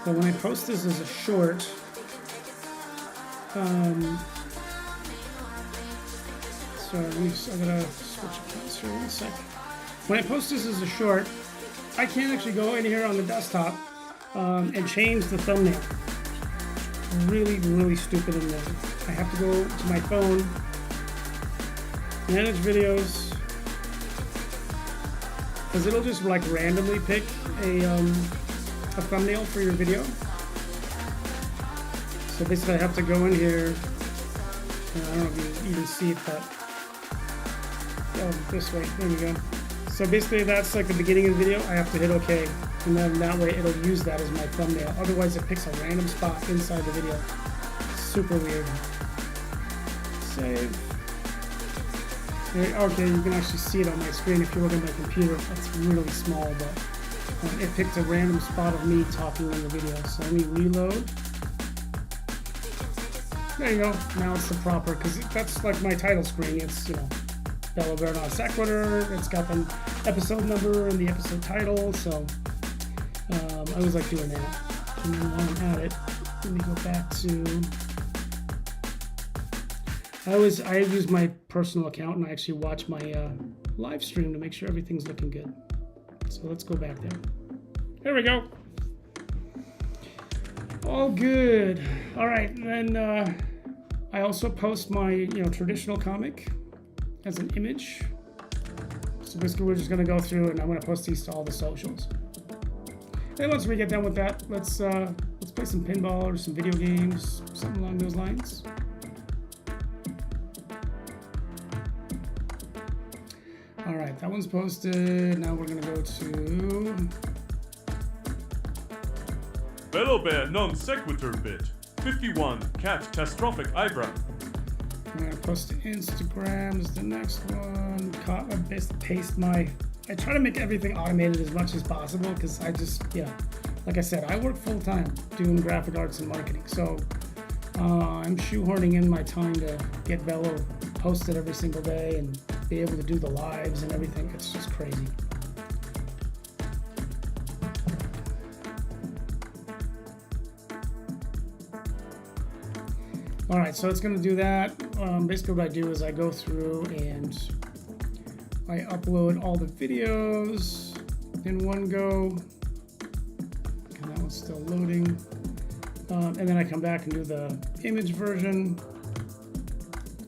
but when I post this as a short, sorry, I gotta switch accounts here in a sec. When I post this as a short, I can't actually go in here on the desktop and change the thumbnail. Really, really stupid in there. I have to go to my phone, manage videos, because it'll just like randomly pick a thumbnail for your video. So basically I have to go in here, and I don't know if you even see it, but this way, there we go. So basically that's like the beginning of the video. I have to hit OK, and then that way it'll use that as my thumbnail. Otherwise it picks a random spot inside the video. Super weird. Save. There, okay, you can actually see it on my screen if you look at my computer. That's really small, but it picked a random spot of me talking in the video. So let me reload. There you go. Now it's the proper, because that's like my title screen. It's, you know, Bello Bear non sequitur. It's got the episode number and the episode title, so I always like doing that. And then while I'm at it, let me go back to. I use my personal account and I actually watch my live stream to make sure everything's looking good. So let's go back there. There we go. All good. All right, and then I also post my traditional comic as an image. So basically, we're just gonna go through and I'm gonna post these to all the socials. And once we get done with that, let's play some pinball or some video games, something along those lines. All right, that one's posted. Now we're gonna go to Bello Bear non sequitur bit. 51 catastrophic eyebrow. I'm gonna post to Instagram is the next one. Paste my. I try to make everything automated as much as possible because I just, like I said, I work full time doing graphic arts and marketing. So I'm shoehorning in my time to get Bello posted every single day and be able to do the lives and everything. It's just crazy. All right, so it's going to do that. Basically what I do is I go through and I upload all the videos in one go. And that one's still loading. And then I come back and do the image version.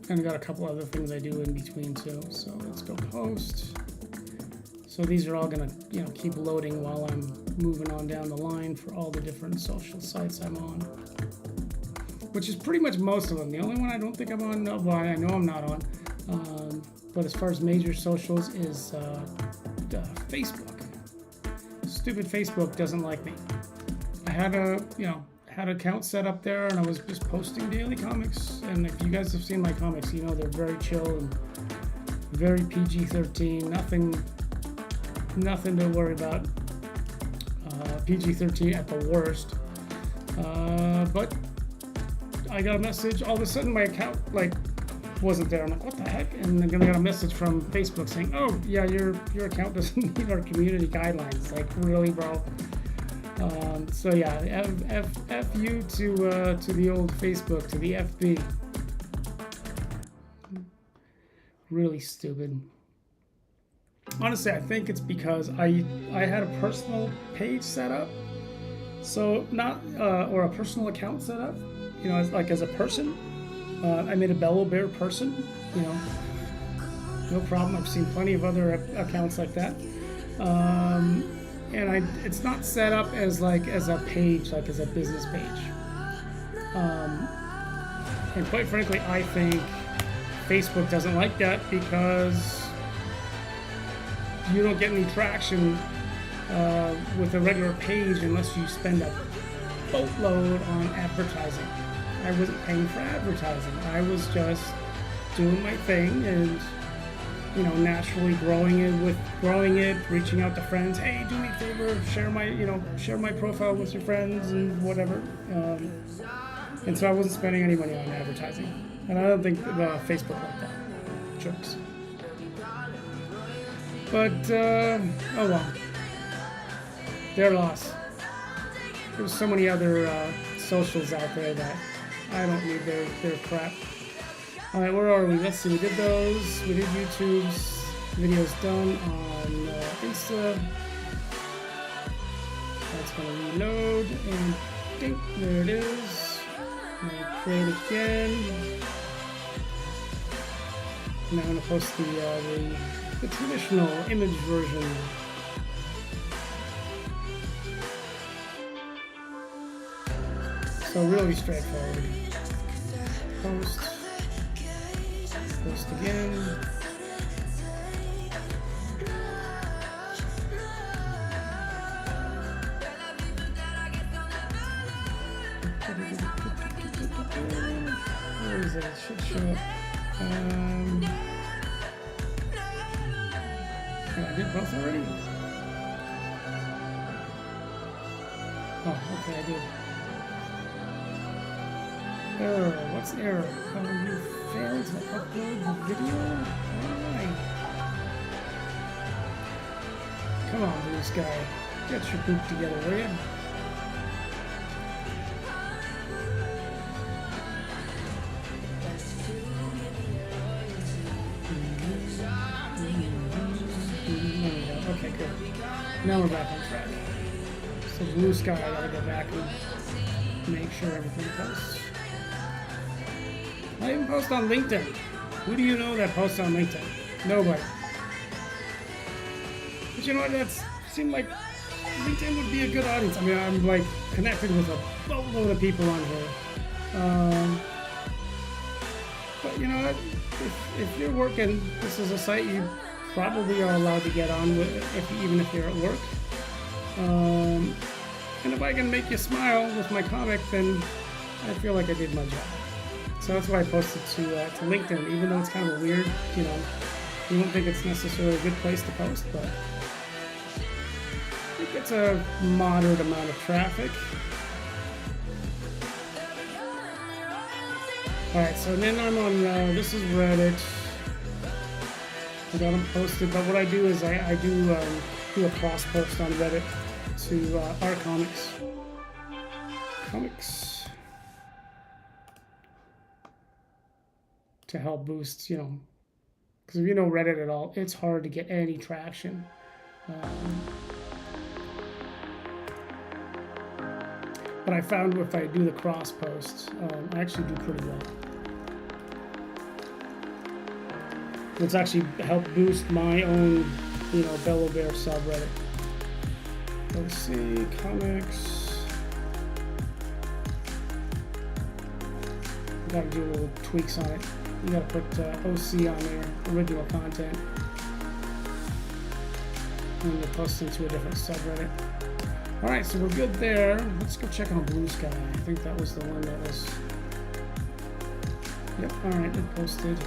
And I got a couple other things I do in between too. So let's go post. So these are all going to keep loading while I'm moving on down the line for all the different social sites I'm on. Which is pretty much most of them. The only one I don't think I'm on, well, I know I'm not on, but as far as major socials is Facebook. Stupid Facebook doesn't like me. I had an account set up there and I was just posting daily comics. And if you guys have seen my comics, you know they're very chill and very PG-13. Nothing to worry about. PG-13 at the worst. But I got a message, all of a sudden my account wasn't there. I'm like, what the heck? And then I got a message from Facebook saying, oh yeah, your account doesn't meet our community guidelines. Like, really, bro? So yeah, F you to the old Facebook, to the FB. Really stupid. Honestly, I think it's because I had a personal page set up, so not or a personal account set up. As a person, I made a Bello Bear person, no problem. I've seen plenty of other accounts like that. And it's not set up as a page, as a business page. And quite frankly, I think Facebook doesn't like that because you don't get any traction with a regular page unless you spend a boatload on advertising. I wasn't paying for advertising. I was just doing my thing and, naturally growing it, reaching out to friends. Hey, do me a favor, share my profile with your friends and whatever. And so I wasn't spending any money on advertising. And I don't think Facebook liked that. Jerks. But, oh well. Their loss. There's so many other socials out there that I don't need their crap. All right, where are we? Let's see. We did those. We did YouTube's videos done on Insta. That's going to reload and ding, there it is. Create again. And I'm going to post the traditional image version. So really straightforward. Post again. Where is it? It should show up. I did both already? Oh, okay, I did. Error. What's error? Oh, you failed to upload the video? Why? Come on, blue sky. Get your poop together, will you? Okay, good. Now we're back on track. So blue sky, I gotta go back and make sure everything posts. I even post on LinkedIn. Who do you know that posts on LinkedIn? Nobody. But you know what? That seemed like LinkedIn would be a good audience. I mean, I'm like connected with a boatload of people on here. But you know what? If you're working, this is a site you probably are allowed to get on with, even if you're at work. And if I can make you smile with my comic, then I feel like I did my job. So that's why I posted to LinkedIn, even though it's kind of weird, you know. You won't think it's necessarily a good place to post, but it gets a moderate amount of traffic. Alright, so then I'm on, this is Reddit. I got them posted, but what I do is I do a cross post on Reddit to our comics. To help boost, you know, because if you know Reddit at all, it's hard to get any traction. But I found if I do the cross posts, I actually do pretty well. It's actually helped boost my own, you know, Bello Bear subreddit. Let's see, comics. Gotta do little tweaks on it. You gotta put OC on there, original content. And we'll post into a different subreddit. Alright, so we're good there. Let's go check on Blue Sky. I think that was the one that was... Yep, alright, it posted.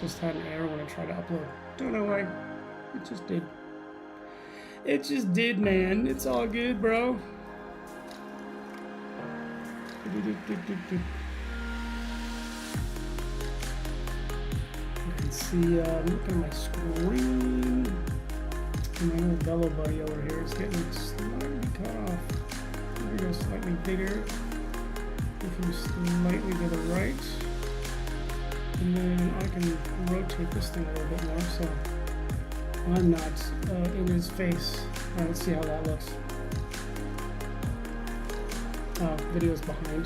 Just had an error when I tried to upload. Don't know why. It just did. It just did, man. It's all good, bro. You can see, I'm looking at my screen. And my little Bello buddy over here is getting slightly cut off. There we go, slightly bigger. If you slightly to the right. And then I can rotate this thing a little bit more so I'm not in his face. Alright, let's see how that looks. Oh, video's behind.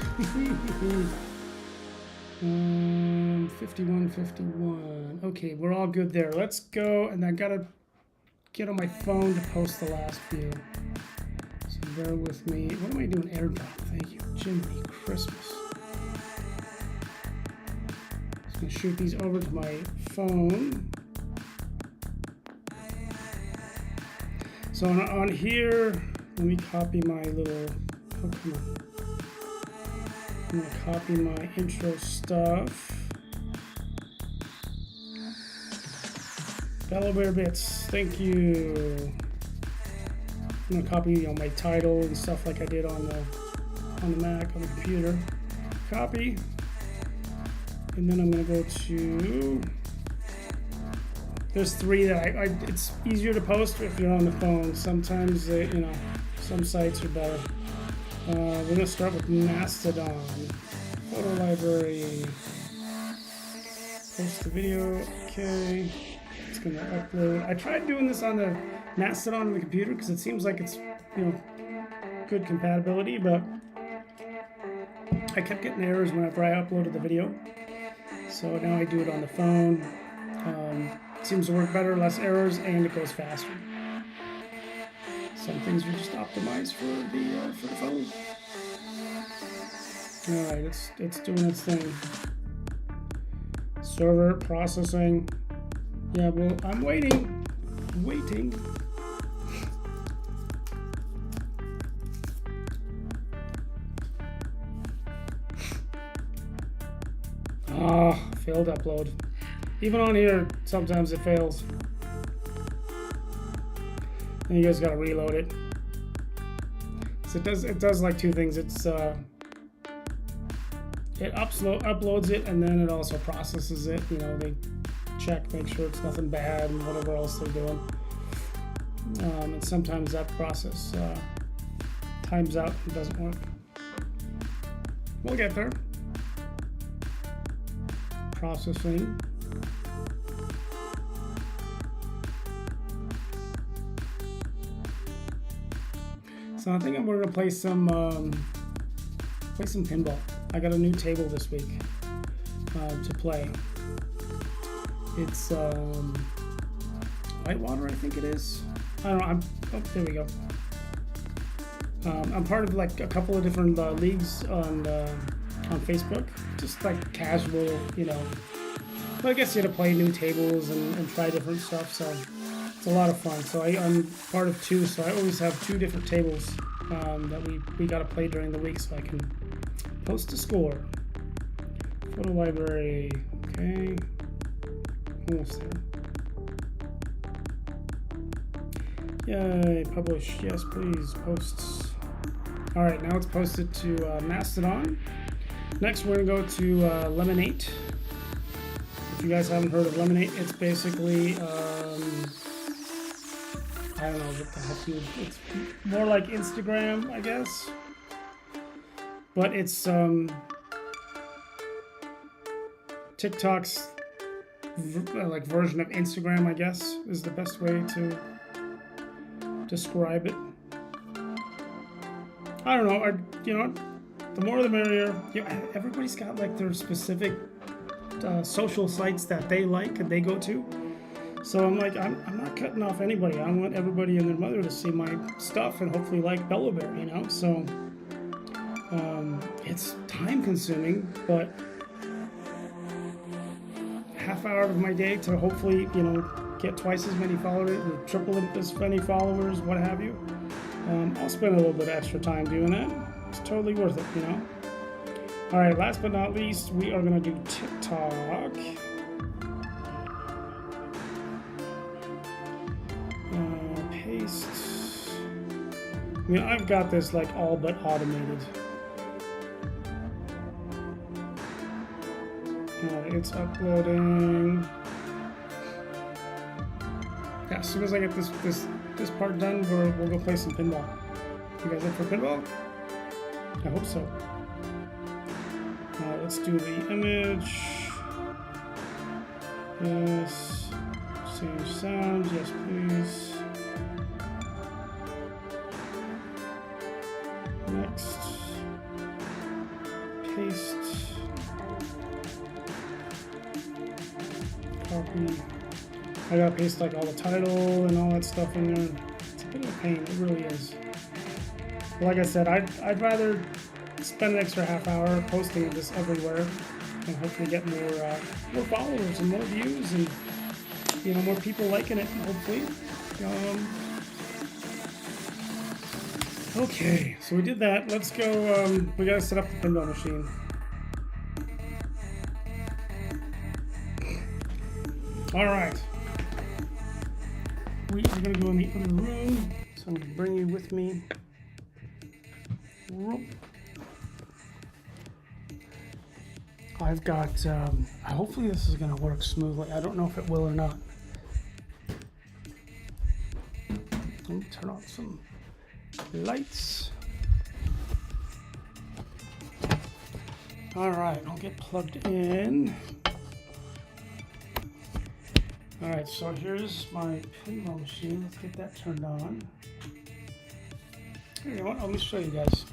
51. Okay, we're all good there. Let's go, and I gotta get on my phone to post the last few. So bear with me. What am I doing? AirDrop. Thank you. Jiminy Christmas. Just gonna shoot these over to my phone. So on here, let me copy my little. Oh, come on. I'm gonna copy my intro stuff. Bello Bear bits, thank you. I'm gonna copy, you know, my title and stuff like I did on the Mac, on the computer. Copy. And then I'm gonna go to. There's three that it's easier to post if you're on the phone. Sometimes they, you know, some sites are better. We're gonna start with Mastodon. Photo library. Post the video. Okay. It's gonna upload. I tried doing this on the Mastodon on the computer because it seems like it's, you know, good compatibility, but I kept getting errors whenever I uploaded the video. So now I do it on the phone. It seems to work better, less errors, and it goes faster. Some things are just optimized for the phone. All right, it's doing its thing. Server processing. Yeah, well, I'm waiting. Ah, failed upload. Even on here, sometimes it fails. And you guys gotta reload it. So it does like two things. It uploads it, and then it also processes it. You know, they check, make sure it's nothing bad and whatever else they're doing. And sometimes that process times out and doesn't work. We'll get there. Processing. So I think we're gonna play some pinball. I got a new table this week to play. It's Whitewater, I think it is. I don't know. There we go. I'm part of like a couple of different leagues on Facebook, just like casual, you know. But I guess you had to play new tables and try different stuff, so it's a lot of fun. So I'm part of two, so I always have two different tables that we got to play during the week, so I can post a score. Photo library, okay, almost there. Yay, publish, yes please, posts. All right, now it's posted to Mastodon. Next, we're gonna go to Lemonade. If you guys haven't heard of Lemonade, it's basically, I don't know what the heck it's more like Instagram, I guess. But it's TikTok's like version of Instagram, I guess, is the best way to describe it. I don't know. You know, the more the merrier. You know, everybody's got like their specific social sites that they like and they go to. So I'm like, I'm not cutting off anybody. I want everybody and their mother to see my stuff and hopefully like Bello Bear, you know. So it's time consuming, but half hour of my day to hopefully, you know, get twice as many followers, or triple as many followers, what have you. I'll spend a little bit of extra time doing that. It's totally worth it, you know. All right, last but not least, we are gonna do TikTok. Paste. I mean, I've got this like all but automated. It's uploading. Yeah, as soon as I get this part done, we'll go play some pinball. You guys up for pinball? I hope so. Let's do the image. Yes. Change sound. Yes, please. Next. Paste. Copy. I gotta paste like all the title and all that stuff in there. It's a bit of a pain, it really is. But like I said, I'd rather spend an extra half hour posting this everywhere and hopefully get more followers and more views and, you know, more people liking it, hopefully. Okay, so we did that. Let's go. We gotta set up the pinball machine. All right. We are gonna go in the other room, so I'm gonna bring you with me. I've got, hopefully this is gonna work smoothly. I don't know if it will or not. Let me turn on some lights. All right, I'll get plugged in. All right, so here's my pinball machine. Let's get that turned on. You know what? Let me show you guys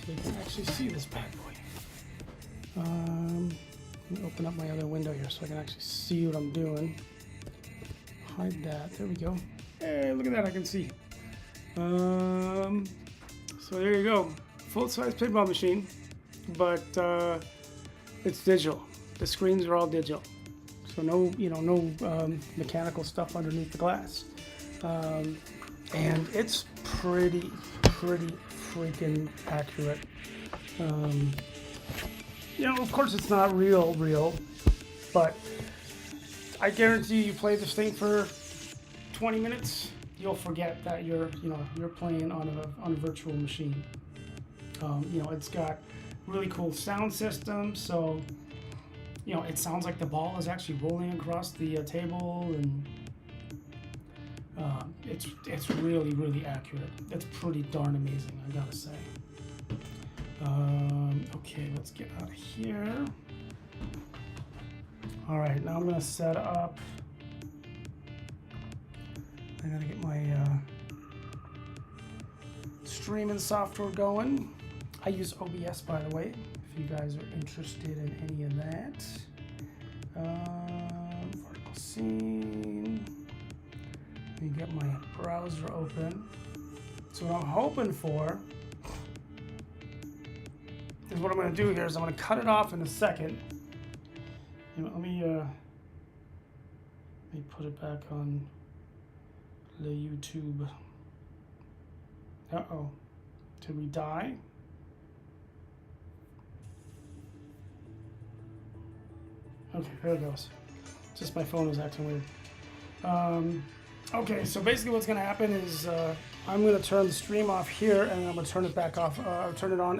so you can actually see this bad boy. Let me open up my other window here so I can actually see what I'm doing. Hide that. There we go. Hey, look at that. I can see. So there you go. Full-size pinball machine, but it's digital. The screens are all digital. So no, you know, no mechanical stuff underneath the glass, and it's pretty freaking accurate. You know, of course, it's not real, but I guarantee you play this thing for 20 minutes, you'll forget that you're playing on a virtual machine. It's got really cool sound system, so it sounds like the ball is actually rolling across the table, and it's really, really accurate. It's pretty darn amazing, I gotta say. Okay, let's get out of here. All right, now I'm gonna set up. I gotta get my streaming software going. I use OBS, by the way, if you guys are interested in any of that. Vertical scene. Let me get my browser open. So what I'm hoping for is what I'm going to do here is I'm going to cut it off in a second. Let me put it back on the YouTube. Uh-oh. Did we die? Okay, there it goes. Just my phone was acting weird. Okay, so basically what's going to happen is I'm going to turn the stream off here, and I'm going to turn it back off, turn it on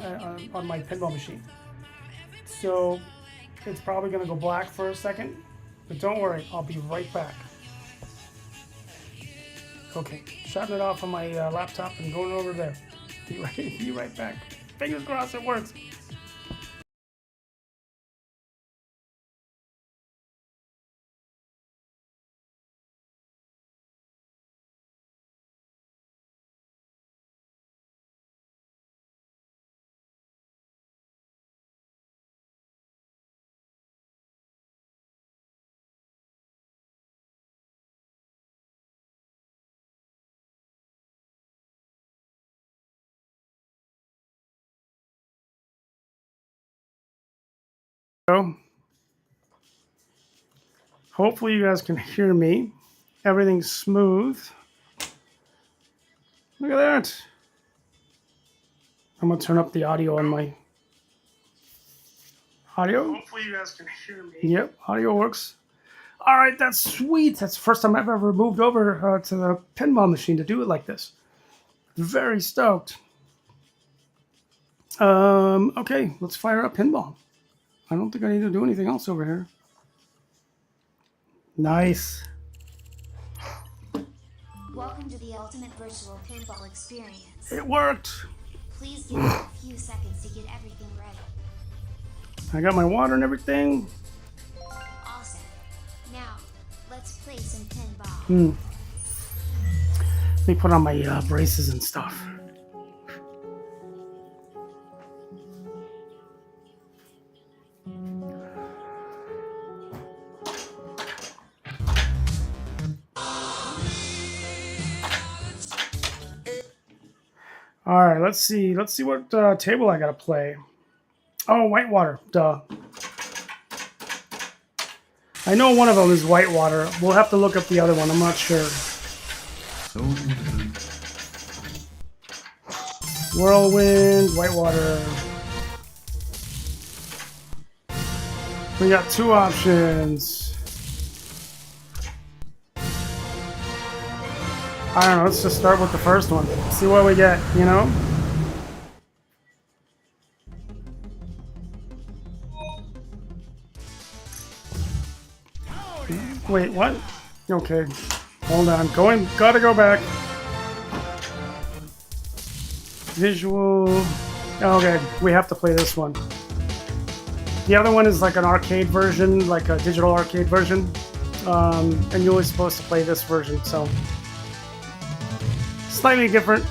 my pinball machine. So it's probably going to go black for a second, but don't worry, I'll be right back. Okay, shutting it off on my laptop and going over there. Be right back. Fingers crossed it works. Hopefully you guys can hear me. Everything's smooth. Look at that. I'm going to turn up the audio on my audio. Hopefully you guys can hear me. Yep, audio works. All right, that's sweet. That's the first time I've ever moved over to the pinball machine to do it like this. Very stoked. Okay, let's fire up pinball. I don't think I need to do anything else over here. Nice. Welcome to the ultimate virtual pinball experience. It worked. Please give me a few seconds to get everything ready. I got my water and everything. Awesome. Now, let's play some pinball. Let me put on my braces and stuff. All right, let's see what table I gotta play. Oh, Whitewater, duh. I know one of them is Whitewater. We'll have to look up the other one. I'm not sure. Whirlwind, Whitewater. We got two options. I don't know, let's just start with the first one. See what we get, you know? Wait, what? Okay, hold on. Gotta go back. Visual. Okay, we have to play this one. The other one is like an arcade version, like a digital arcade version. And you're always supposed to play this version, so. Slightly different.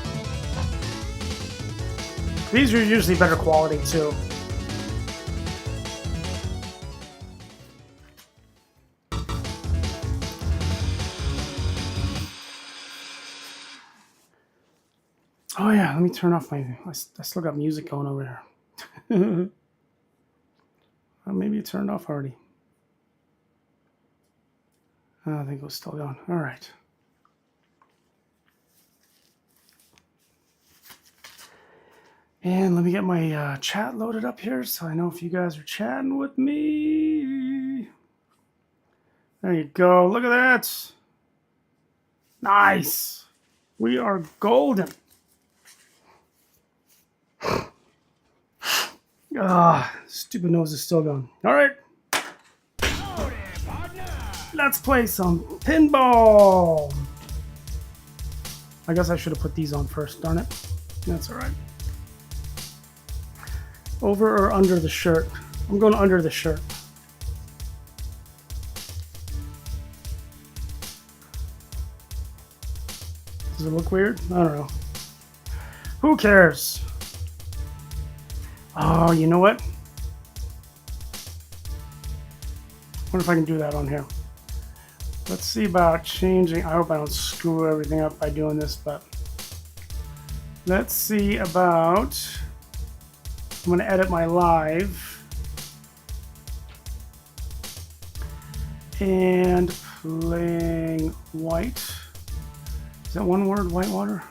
These are usually better quality too. Oh yeah, let me turn off my... I still got music going over here. Maybe it turned off already. I think it was still going. All right. And let me get my chat loaded up here so I know if you guys are chatting with me. There you go. Look at that. Nice. We are golden. Ah, stupid nose is still going. All right. Let's play some pinball. I guess I should have put these on first, darn it. That's all right. Over or under the shirt? I'm going under the shirt. Does it look weird? I don't know. Who cares? Oh, you know what? I wonder if I can do that on here. Let's see about changing. I hope I don't screw everything up by doing this, but let's see about. I'm going to edit my live and playing white. Is that one word, whitewater?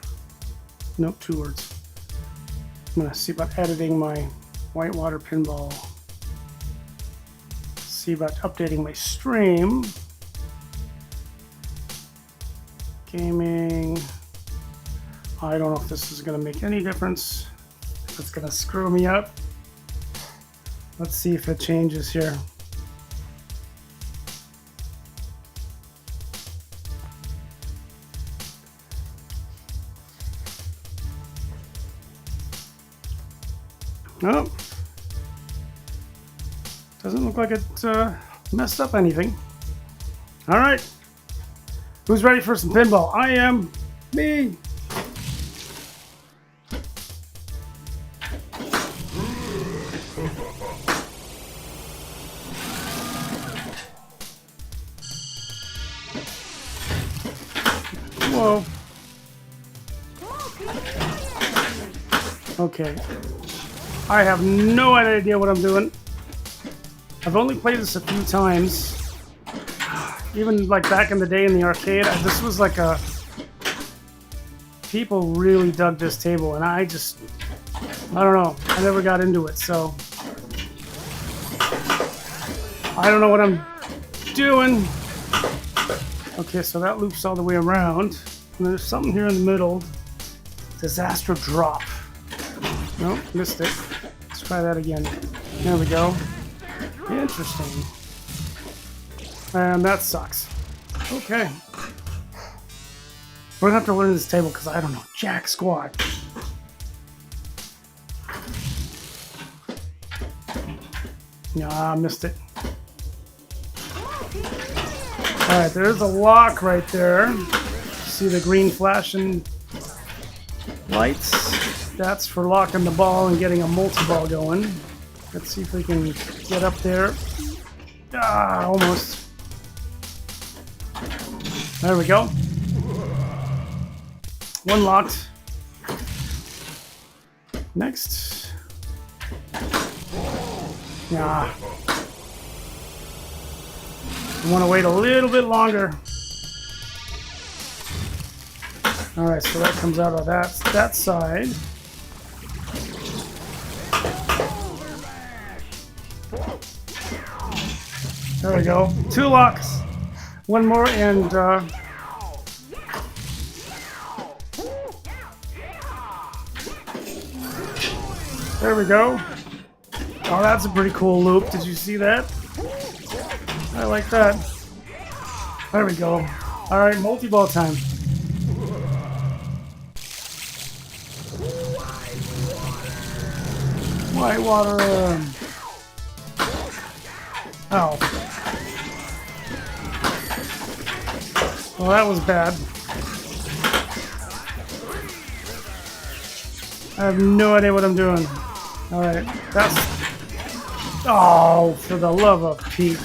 Nope, 2 words. I'm going to see about editing my whitewater pinball. See about updating my stream. Gaming. I don't know if this is going to make any difference. If it's going to screw me up. Let's see if it changes here. Nope. Doesn't look like it messed up anything. All right. Who's ready for some pinball? I am. Me. Whoa. Okay. I have no idea what I'm doing. I've only played this a few times. Even like back in the day in the arcade, this was like a... People really dug this table, and I don't know. I never got into it, so... I don't know what I'm doing. Okay, so that loops all the way around. And there's something here in the middle. Disaster drop. Nope, missed it. Let's try that again. There we go. Interesting. And that sucks. Okay. We're gonna have to learn this table because I don't know jack squat. Nah, I missed it. Alright, there's a lock right there. See the green flashing lights? That's for locking the ball and getting a multi-ball going. Let's see if we can get up there. Ah, almost. There we go. One locked. Next. Yeah. I want to wait a little bit longer. Alright, so that comes out of that side. There we go. 2 locks. One more and there we go. Oh, that's a pretty cool loop. Did you see that? I like that. There we go. Alright, multi-ball time. Whitewater. Oh. Well, that was bad. I have no idea what I'm doing. Alright, that's... Oh, for the love of Pete.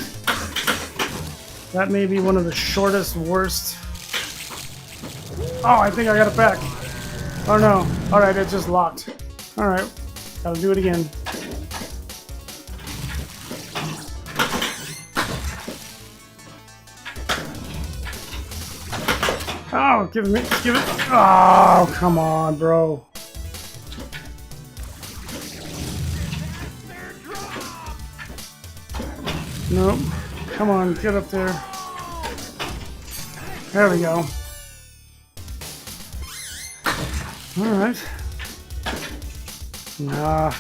That may be one of the shortest, worst... Oh, I think I got it back. Oh no. Alright, it just locked. Alright, gotta do it again. Oh, give it. Oh, come on, bro. Nope. Come on, get up there. There we go. Alright. Nah.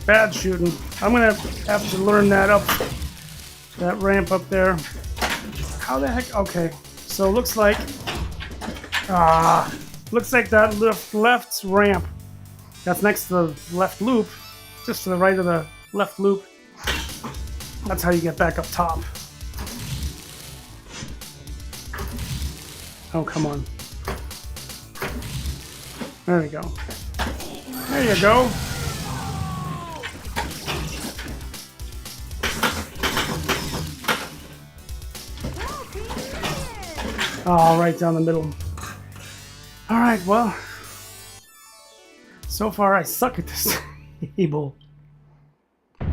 Bad shooting. I'm gonna have to learn that ramp up there. How the heck? Okay. So it looks like that left ramp that's next to the left loop, just to the right of the left loop. That's how you get back up top. Oh, come on. There we go. There you go. Oh, right down the middle. Alright, well. So far I suck at this table. You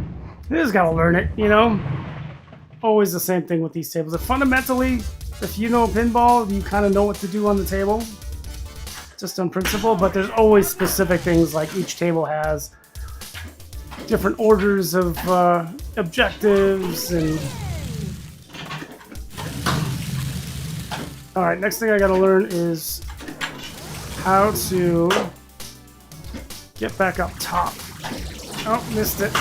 just gotta learn it, you know? Always the same thing with these tables. Fundamentally, if you know pinball, you kind of know what to do on the table. Just on principle, but there's always specific things, like each table has different orders of objectives and... Alright, next thing I gotta learn is how to get back up top. Oh, missed it.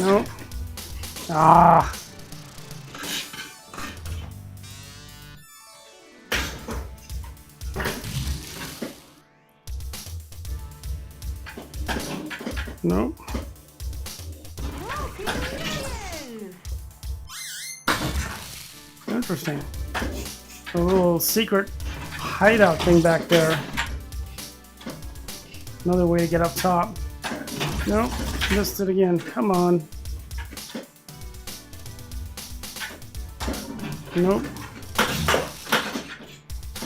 Nope. Ah. Nope. Interesting. A little secret hideout thing back there. Another way to get up top. Nope. Missed it again. Come on. Nope.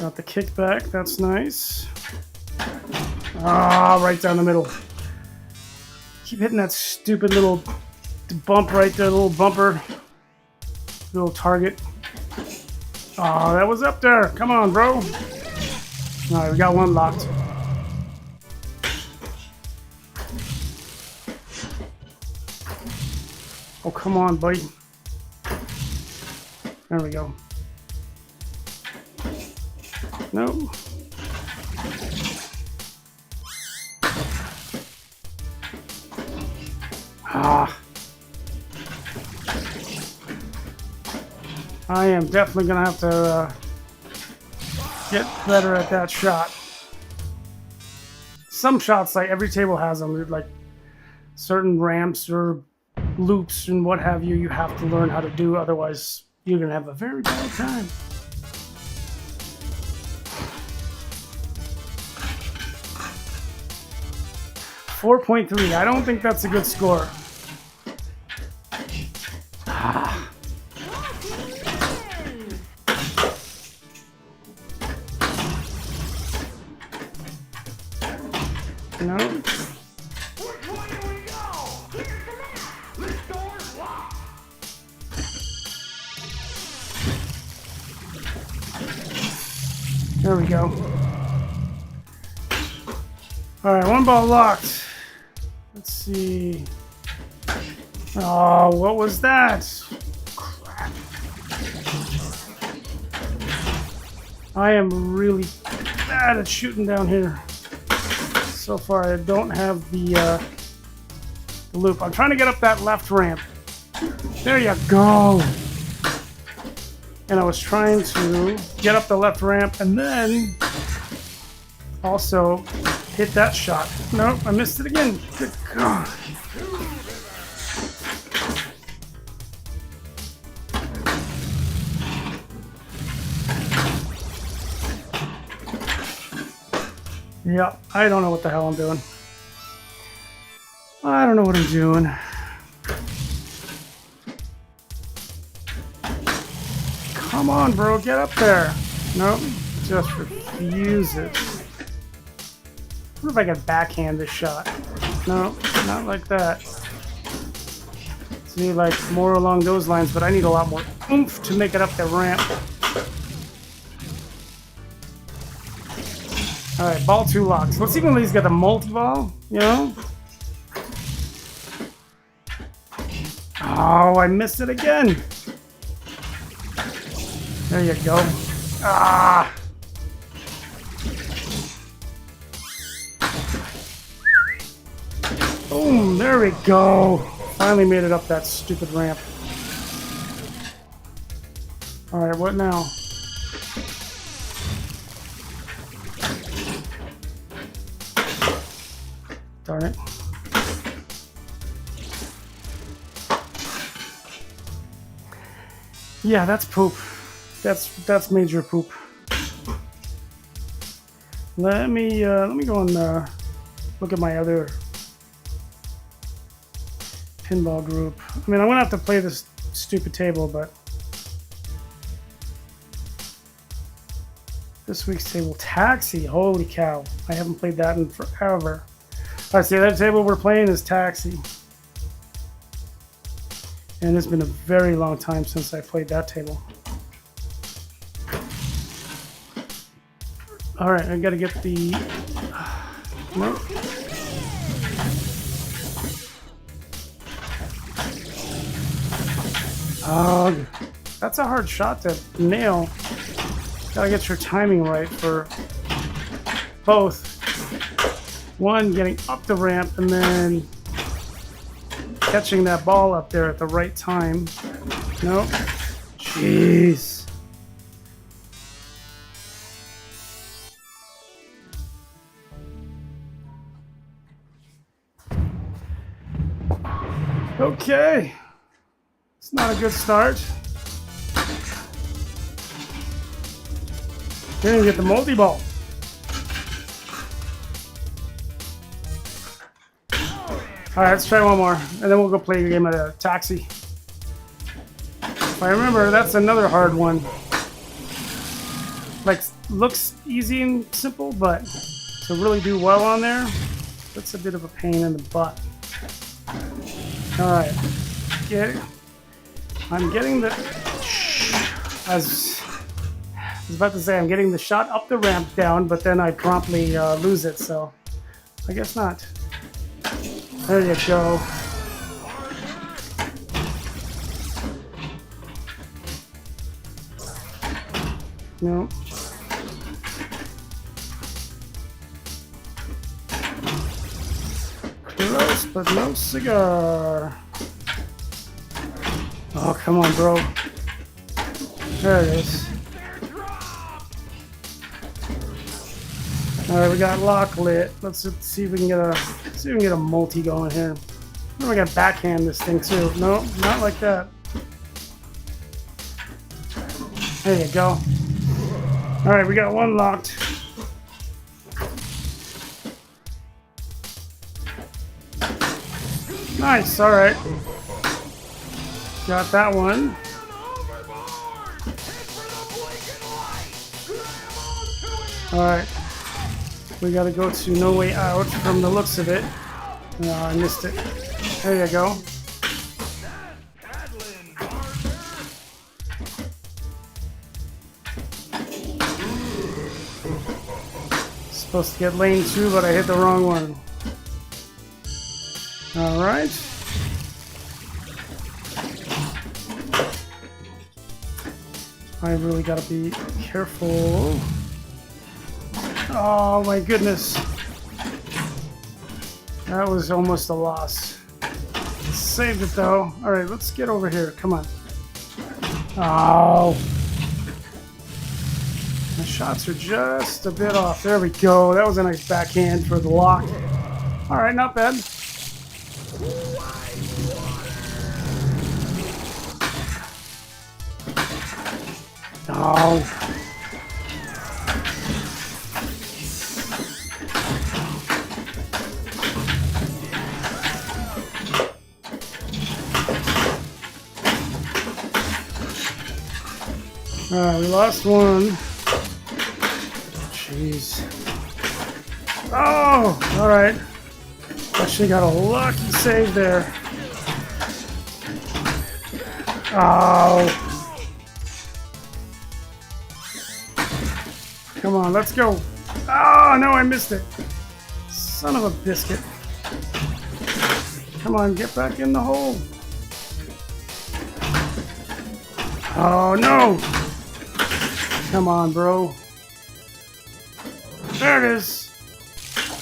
Got the kickback. That's nice. Ah, right down the middle. Keep hitting that stupid little bump right there, little bumper. Little target. Oh, that was up there. Come on, bro. Alright, we got one locked. Oh, come on, buddy. There we go. Nope. Ah. I am definitely gonna have to get better at that shot. Some shots, like every table has them, like certain ramps or loops and what have you, you have to learn how to do, otherwise you're gonna have a very bad time. .3. I don't think that's a good score. Ah. No. There we go. Alright, one ball locked. Let's see. Oh, what was that? Crap. I am really bad at shooting down here. So far, I don't have the loop. I'm trying to get up that left ramp. There you go. And I was trying to get up the left ramp and then also hit that shot. Nope, I missed it again. Good God. Yeah, I don't know what the hell I'm doing. I don't know what I'm doing. Come on, bro, get up there. Nope, just refuse it. What if I could backhand this shot? No, not like that. See, like more along those lines, but I need a lot more oomph to make it up the ramp. Alright, ball 2 locks. Let's see when he's got the multi-ball, you know? Oh, I missed it again. There you go. Ah! Boom, there we go. Finally made it up that stupid ramp. Alright, what now? Darn it. Yeah, that's poop. That's major poop. Let me go and look at my other pinball group. I mean, I'm gonna have to play this stupid table, but this week's table, Taxi. Holy cow! I haven't played that in forever. I see that table we're playing is Taxi, and it's been a very long time since I played that table. All right, I gotta get the. Nope. That's a hard shot to nail. Gotta get your timing right for both. One, getting up the ramp, and then catching that ball up there at the right time. Nope. Jeez. Okay. It's not a good start. Didn't get the multi-ball. Alright, let's try one more, and then we'll go play a game of Taxi. If I remember, that's another hard one. Like, looks easy and simple, but to really do well on there, that's a bit of a pain in the butt. Alright. I'm getting the... I was about to say, I'm getting the shot up the ramp down, but then I promptly lose it, so I guess not. There you go. No. Close, but no cigar. Oh, come on, bro. There it is. All right, we got lock lit. Let's see if we can get a multi going here. Oh, we got backhand this thing too. No, not like that. There you go. All right, we got one locked. Nice. All right. Got that one. All right. We gotta go to No Way Out from the looks of it. No, I missed it. There you go. Supposed to get lane 2, but I hit the wrong one. Alright. I really gotta be careful. Oh my goodness. That was almost a loss. Saved it though. Alright, let's get over here. Come on. Oh. My shots are just a bit off. There we go. That was a nice backhand for the lock. Alright, not bad. Oh. Alright, we lost one. Jeez. Oh! Alright. Actually got a lucky save there. Oh! Come on, let's go. Oh, no, I missed it. Son of a biscuit. Come on, get back in the hole. Oh, no! Come on, bro. There it is.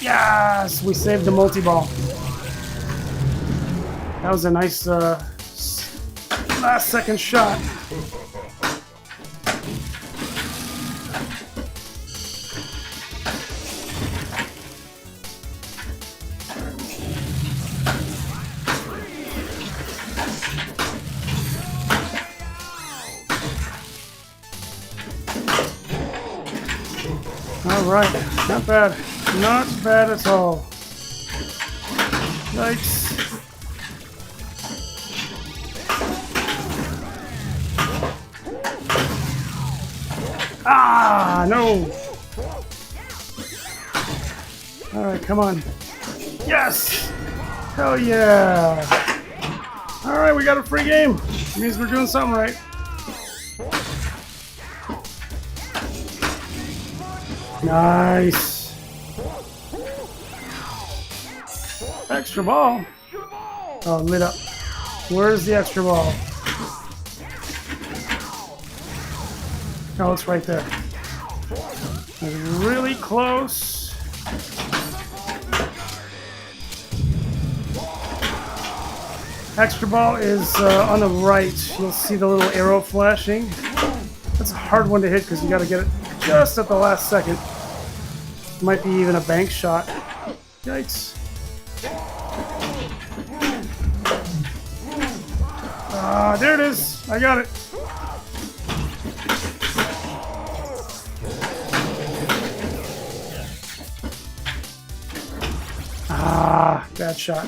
Yes, we saved the multi-ball. That was a nice last second shot. All right, not bad. Not bad at all. Nice. Ah, no. All right, come on. Yes. Hell yeah. All right, we got a free game. It means we're doing something right. Nice. Extra ball. Oh, lit up. Where's the extra ball? Oh, it's right there. It's really close. Extra ball is on the right. You'll see the little arrow flashing. That's a hard one to hit because you got to get it just at the last second. Might be even a bank shot. Yikes. Ah, there it is. I got it. Ah, bad shot.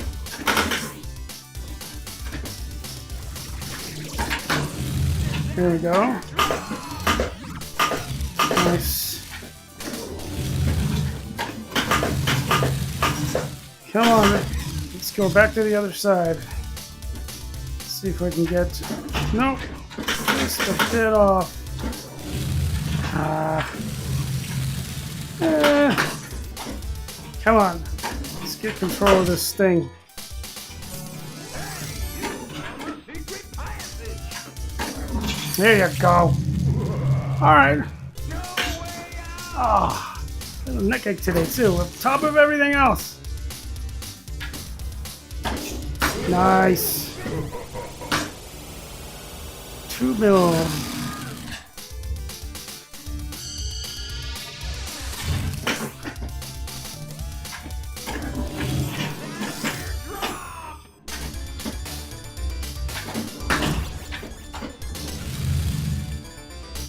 There we go. Nice. Come on, let's go back to the other side. See if I can get... Nope, just a bit off. Come on, let's get control of this thing. There you go. Alright. Ah, a little neck ache today too, on top of everything else. Nice. 2 mil.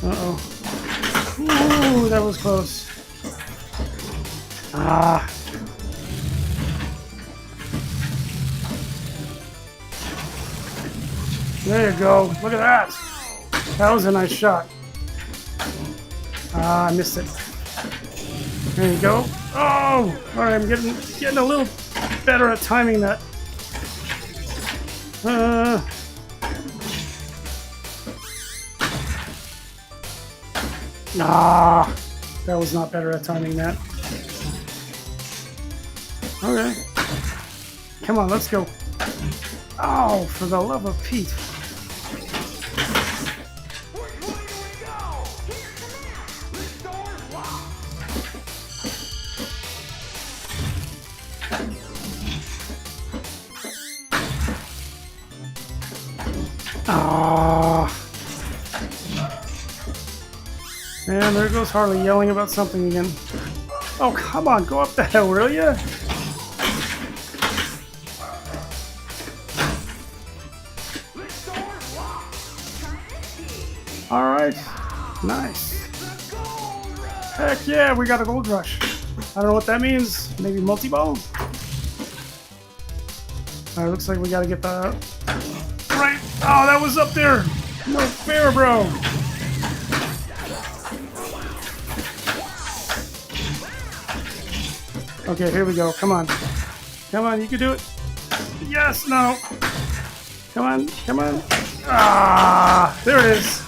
Uh-oh. Ooh, that was close. Ah. There you go. Look at that. That was a nice shot. Ah, I missed it. There you go. Oh! Alright, I'm getting a little better at timing that. Ah, that was not better at timing that. Okay. Come on, let's go. Oh, for the love of Pete. Ah. And there goes Harley yelling about something again. Oh, come on, go up the hill, will ya? Alright, nice. Heck yeah, we got a gold rush. I don't know what that means. Maybe multi-ball? Alright, looks like we gotta get the... Right! Oh, that was up there! No fair, bro! Okay, here we go. Come on. Come on, you can do it. Yes, no. Come on, come on. Ah, there it is.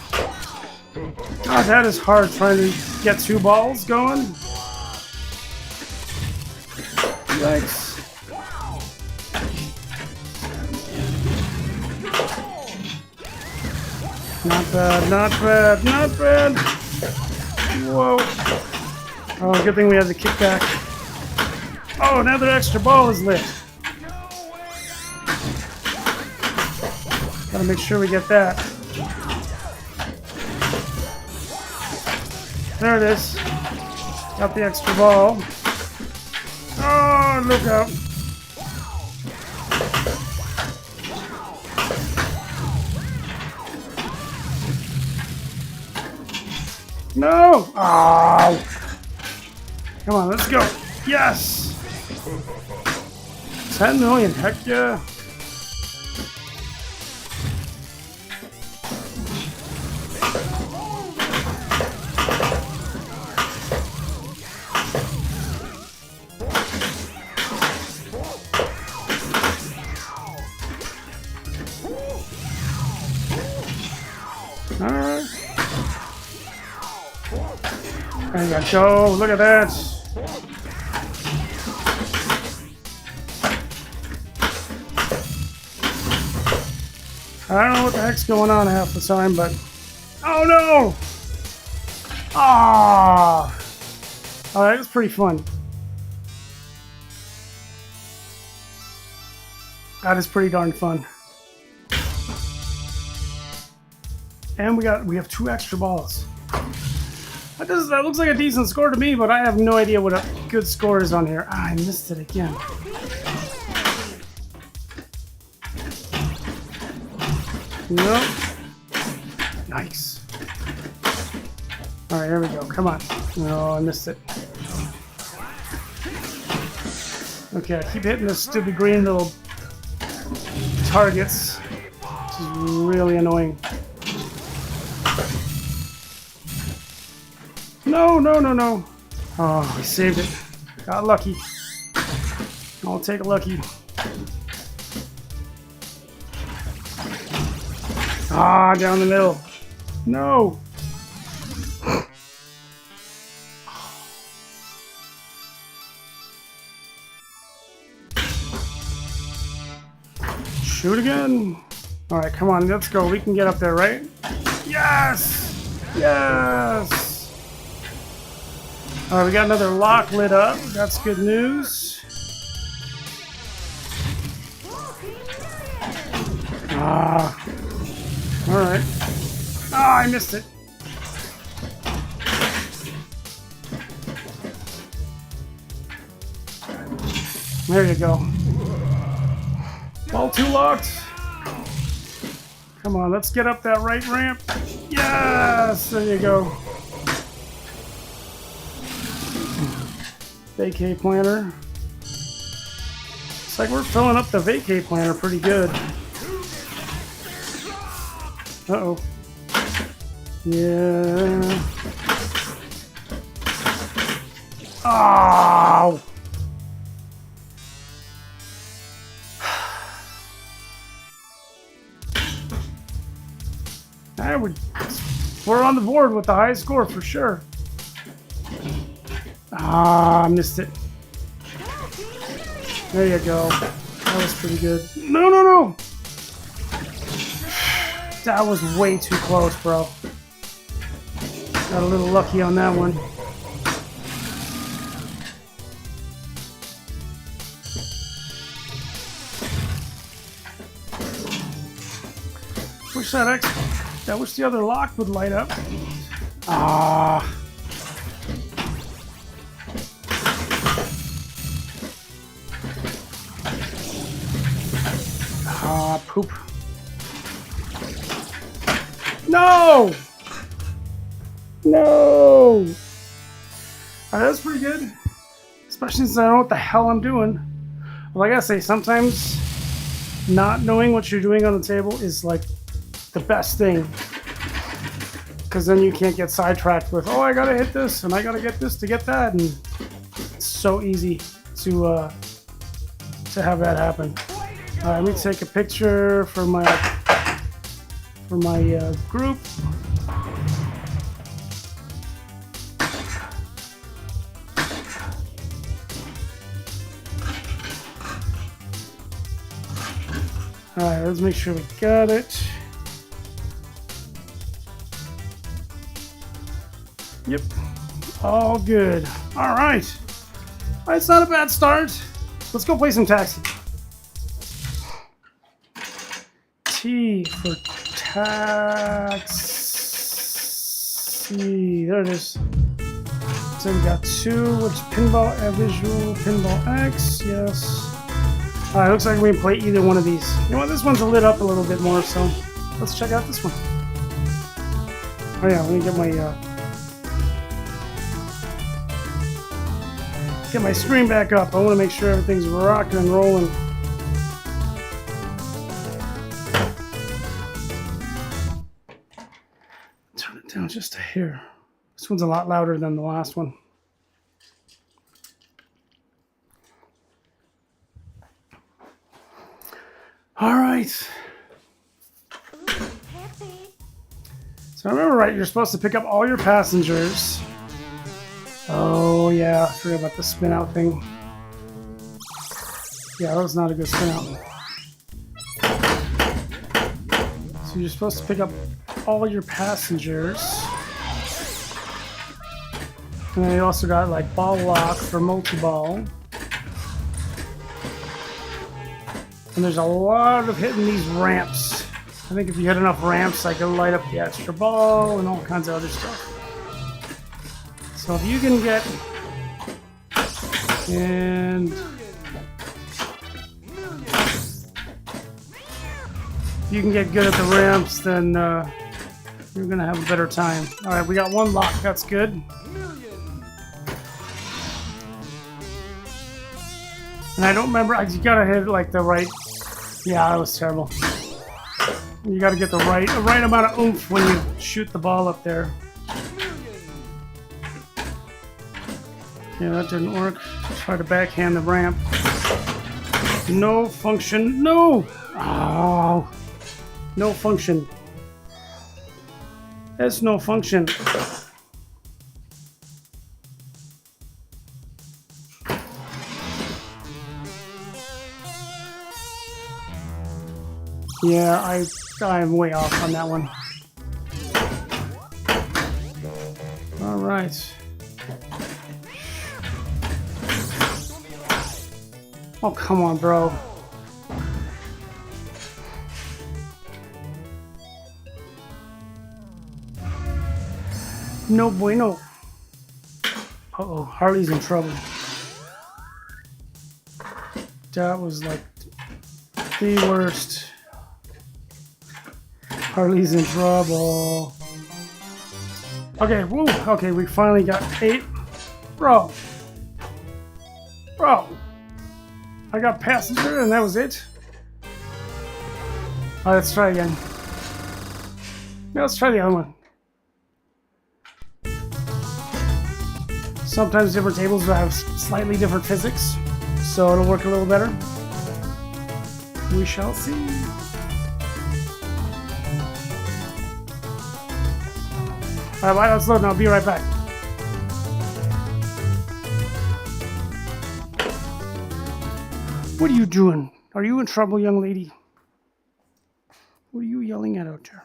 God, that is hard trying to get 2 balls going. Yikes. Not bad, not bad, not bad. Whoa. Oh, good thing we had the kickback. Oh, now the extra ball is lit. Gotta make sure we get that. There it is. Got the extra ball. Oh, look out. No! Oh! Come on, let's go. Yes! 10 million, heck yeah. Alright. There you go. Look at that. I don't know what the heck's going on half the time, but... Oh no! Ah! Alright, it's pretty fun. That is pretty darn fun. And we have 2 extra balls. That looks like a decent score to me, but I have no idea what a good score is on here. Ah, I missed it again. Nope. Nice. Alright, here we go. Come on. No, I missed it. Okay, I keep hitting those stupid green little targets, which is really annoying. No, no, no, no. Oh, I saved it. Got lucky. I'll take a lucky. Ah, down the middle. No. Shoot again. All right, come on, let's go. We can get up there, right? Yes! Yes! All right, we got another lock lit up. That's good news. Ah. All right. Ah, I missed it. There you go. Ball 2 locked. Come on, let's get up that right ramp. Yes, there you go. Vacay planter. It's like we're filling up the vacay planter pretty good. Uh-oh. Yeah. Oh! We're on the board with the highest score for sure. Ah, missed it. There you go. That was pretty good. No, no, no! That was way too close, bro. Got a little lucky on that one. I wish the other lock would light up. Ah. Ah, poop. No! No! That's pretty good. Especially since I don't know what the hell I'm doing. Well, I gotta say, sometimes not knowing what you're doing on the table is like the best thing, because then you can't get sidetracked with, oh, I gotta hit this and I gotta get this to get that, and it's so easy to have that happen. Let me take a picture for my group. Alright, let's make sure we got it. Yep, all good. All right, it's not a bad start. Let's go play some taxi. T for taxi. There it is. So we got 2, which is pinball, visual, pinball X, yes. Alright, looks like we can play either one of these. You know what, this one's lit up a little bit more, so let's check out this one. Oh yeah, let me get my screen back up. I want to make sure everything's rocking and rolling. Turn it down just a hair. This one's a lot louder than the last one. All right. So I remember right, you're supposed to pick up all your passengers. Oh yeah, I forgot about the spin out thing. Yeah, that was not a good spin out. So you're supposed to pick up all your passengers. And then you also got like ball lock for multi-ball. And there's a lot of hitting these ramps. I think if you hit enough ramps, I can light up the extra ball and all kinds of other stuff. So if you can get and if you can get good at the ramps, then you're gonna have a better time. All right, we got 1 lock. That's good. And I don't remember. You gotta hit like the right. Yeah, that was terrible. You gotta get the right amount of oomph when you shoot the ball up there. Yeah, that didn't work. Try to backhand the ramp. No function. No! Oh. No function. There's no function. Yeah, I'm way off on that one. All right. Oh, come on, bro. No bueno. Uh-oh, Harley's in trouble. That was like the worst. Harley's in trouble. Okay, woo. Okay, we finally got 8. Bro. I got passenger and that was it. Alright, let's try again. Now let's try the other one. Sometimes different tables will have slightly different physics, so it'll work a little better. We shall see. Alright, let's load and I'll be right back. What are you doing? Are you in trouble, young lady? What are you yelling at out there?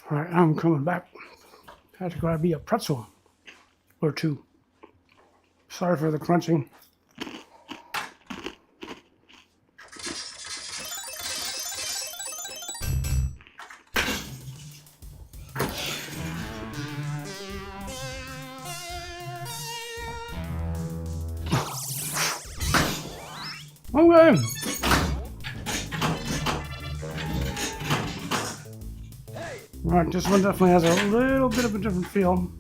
All right, I'm coming back. I had to grab me a pretzel or 2. Sorry for the crunching. Okay. Alright, this one definitely has a little bit of a different feel.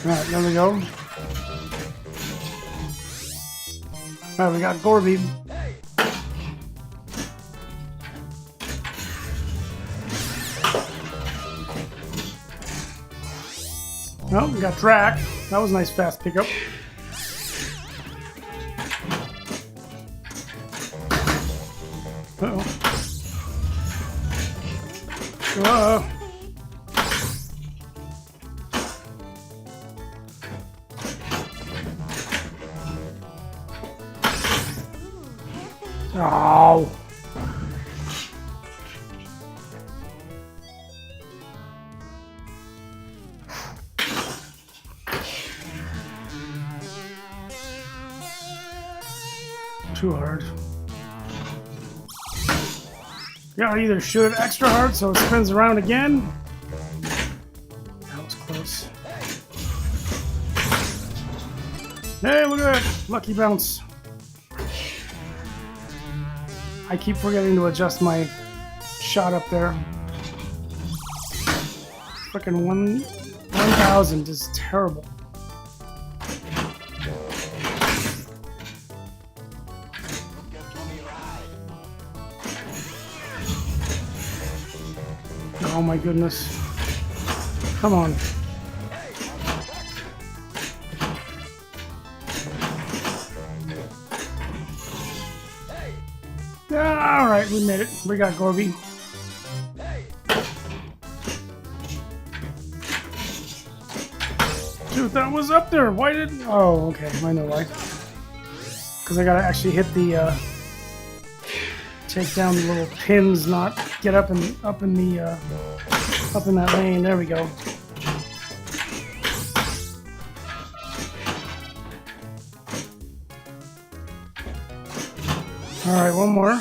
Alright, there we go. Alright, we got Gorby. Oh, we got Drac. That was a nice fast pickup. Whoa. Oh. Too hard. Yeah, I either shoot it extra hard so it spins around again. That was close. Hey, look at that. Lucky bounce. I keep forgetting to adjust my shot up there. Frickin' 1,000 is terrible. Oh my goodness. Come on. Yeah, alright, we made it. We got Gorby. Dude, that was up there. Why did... Oh, okay. I know why. Because I gotta actually hit the... take down the little pins, not get up in that lane. There we go. All right, one more.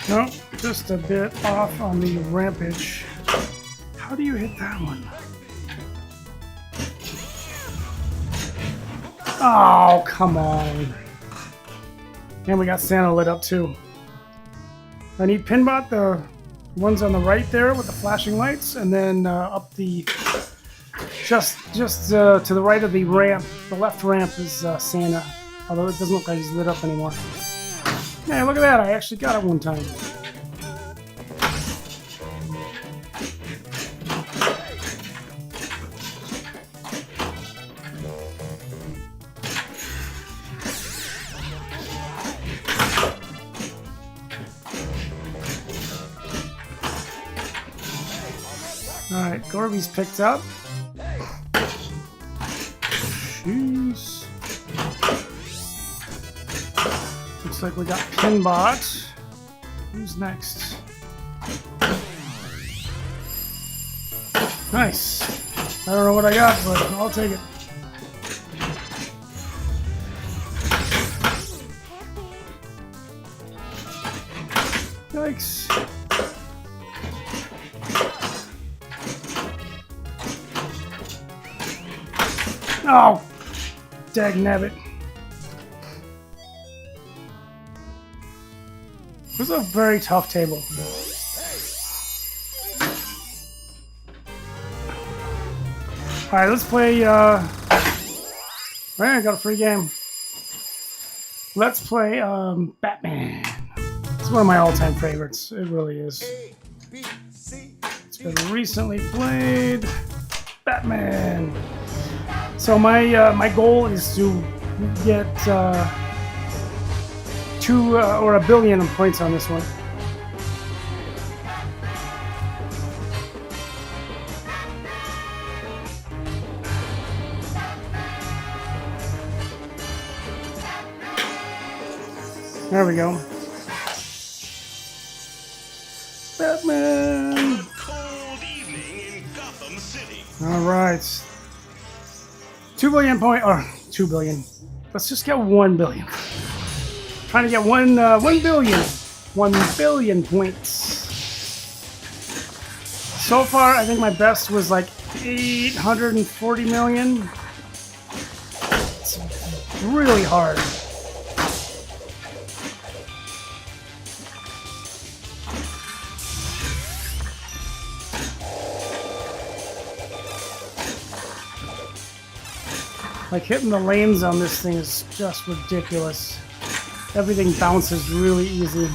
Nope, just a bit off on the rampage. How do you hit that one? Oh, come on. And we got Santa lit up too. I need Pinbot, the ones on the right there with the flashing lights, and then up the... Just to the right of the ramp, the left ramp is Santa. Although it doesn't look like he's lit up anymore. Yeah, look at that, I actually got it one time. Alright, Gorby's picked up. Jeez. Looks like we got Pinbot. Who's next? Nice. I don't know what I got, but I'll take it. Yikes. Oh, dagnabbit. This is a very tough table. Alright, let's play, man, I got a free game. Let's play, Batman. It's one of my all-time favorites. It really is. It's been recently played. Batman. So my goal is to get 2 or 1 billion points on this one. There we go. Batman. Cold evening in Gotham City. All right. 2 billion point, or 2 billion. Let's just get 1 billion. Trying to get 1 billion. 1 billion points. So far, I think my best was like 840 million. It's really hard. Like hitting the lanes on this thing is just ridiculous. Everything bounces really easy.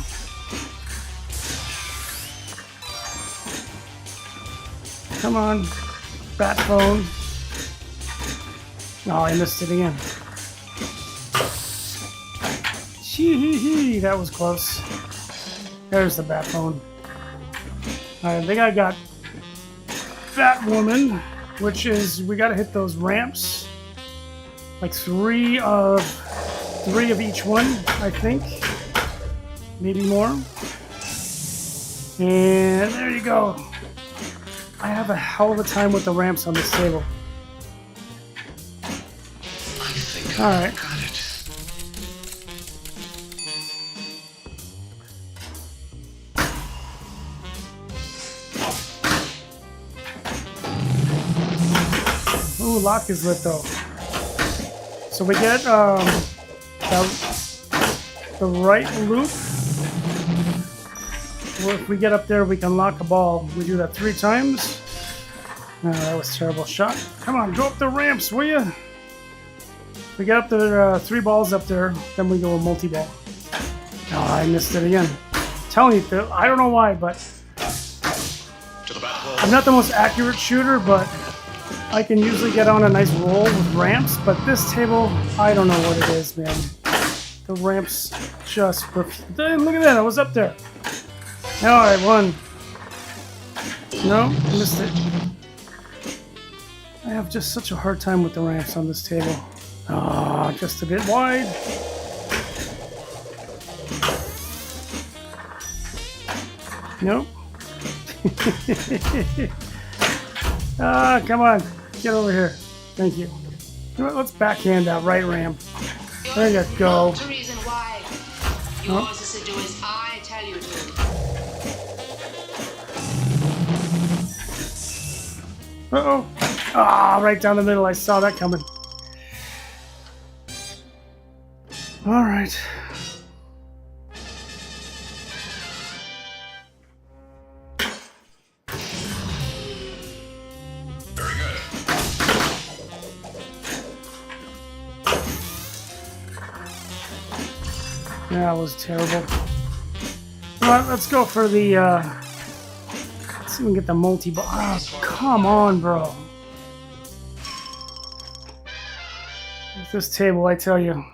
Come on, bat phone. Oh, I missed it again. Hee, that was close. There's the bat phone. Alright, I think I got Batwoman, which is we gotta hit those ramps. Like three of each one, I think. Maybe more. And there you go. I have a hell of a time with the ramps on this table. Alright. Ooh, lock is lit though. So we get the right loop. Well, if we get up there, we can lock a ball. We do that 3 times. No, that was a terrible shot. Come on, go up the ramps, will ya? We get up there, 3 balls up there, then we go a multi-ball. Oh, I missed it again. I'm telling you, Phil, I don't know why, but I'm not the most accurate shooter, but I can usually get on a nice roll with ramps. But this table, I don't know what it is, man. The ramps just... Look at that, I was up there. No, I won. No, missed it. I have just such a hard time with the ramps on this table. Ah, just a bit wide. Nope. Ah, come on. Get over here. Thank you. You know what, let's backhand that right ramp. There you go. The reason why you want us to do as I tell you to. Uh-oh. Ah, right down the middle. I saw that coming. All right. Very good. That was terrible. All right, let's go for the, let's see if we can get the multi-ball. Oh, come on, bro. With this table, I tell you.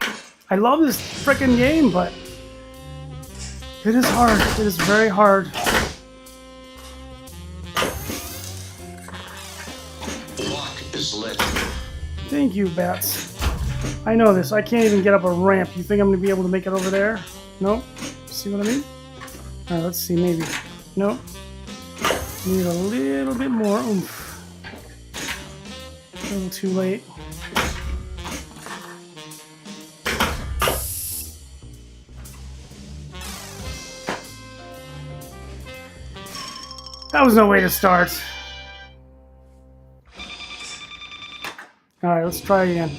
I love this freaking game, but it is hard. It is very hard. Lock is lit. Thank you, bats. I know this. I can't even get up a ramp. You think I'm going to be able to make it over there? Nope. See what I mean? Alright, let's see. Maybe. Nope. Need a little bit more oomph. A little too late. That was no way to start. Alright, let's try again.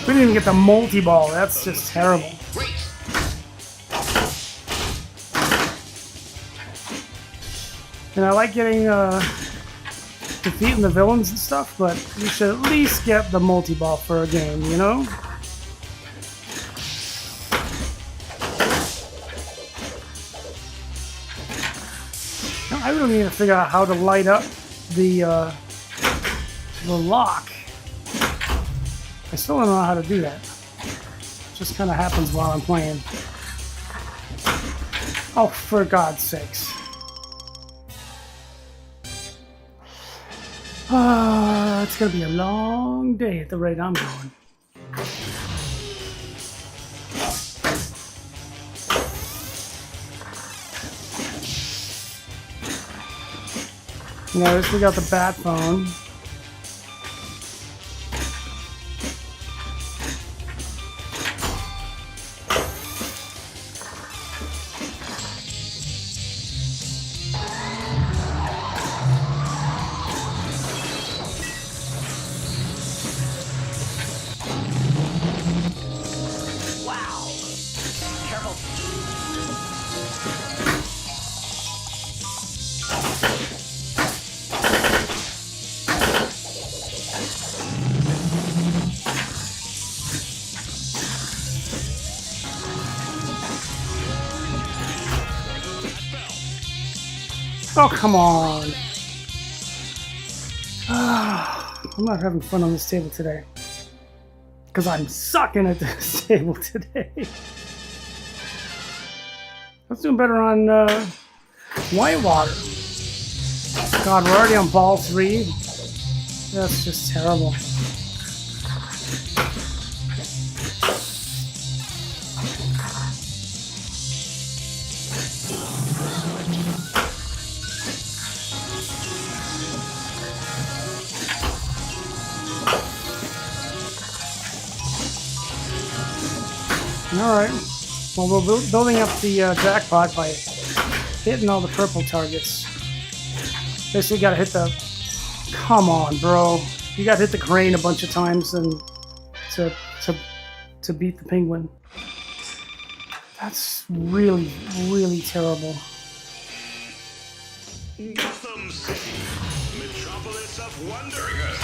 We didn't even get the multi-ball. That's just terrible. And I like getting defeating the villains and stuff, but you should at least get the multi-ball for a game, you know? Now, I really need to figure out how to light up the lock. I still don't know how to do that. It just kind of happens while I'm playing. Oh, for God's sakes. It's gonna be a long day at the rate I'm going. Notice we got the bat phone. Oh, come on. I'm not having fun on this table today. Because I'm sucking at this table today. I was doing better on Whitewater. God, we're already on ball 3. That's just terrible. Alright. Well, we're building up the jackpot by hitting all the purple targets. Basically, gotta hit the... Come on, bro. You gotta hit the crane a bunch of times and to beat the penguin. That's really, really terrible. Gotham City, metropolis of wonder. Very good.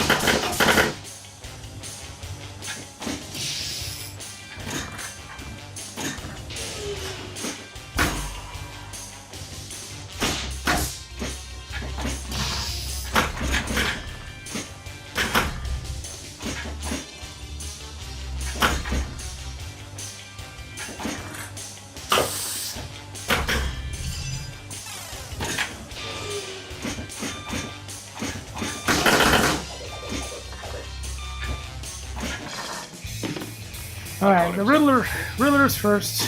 Alright, the Riddler's first.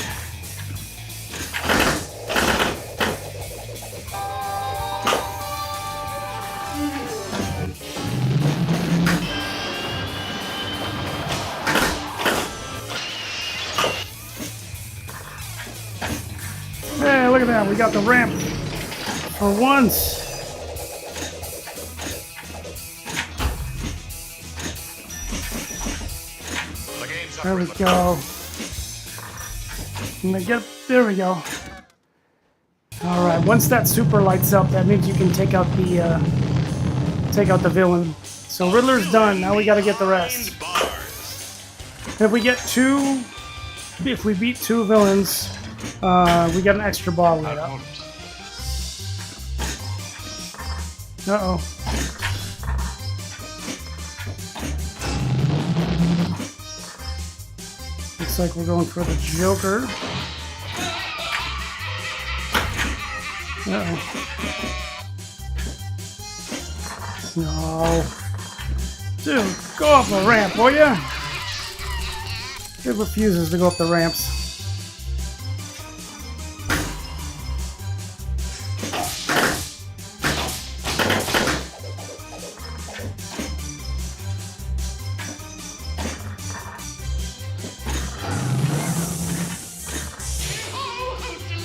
Hey, look at that, we got the ramp for once. There we go. I'm gonna get, there we go. Alright, once that super lights up, that means you can take out the villain. So Riddler's done, now we gotta get the rest. If we beat 2 villains, we get an extra ball lit up. Uh-oh. Looks like we're going for the Joker. Uh-oh. No. Dude, go up the ramp, will ya? It refuses to go up the ramps.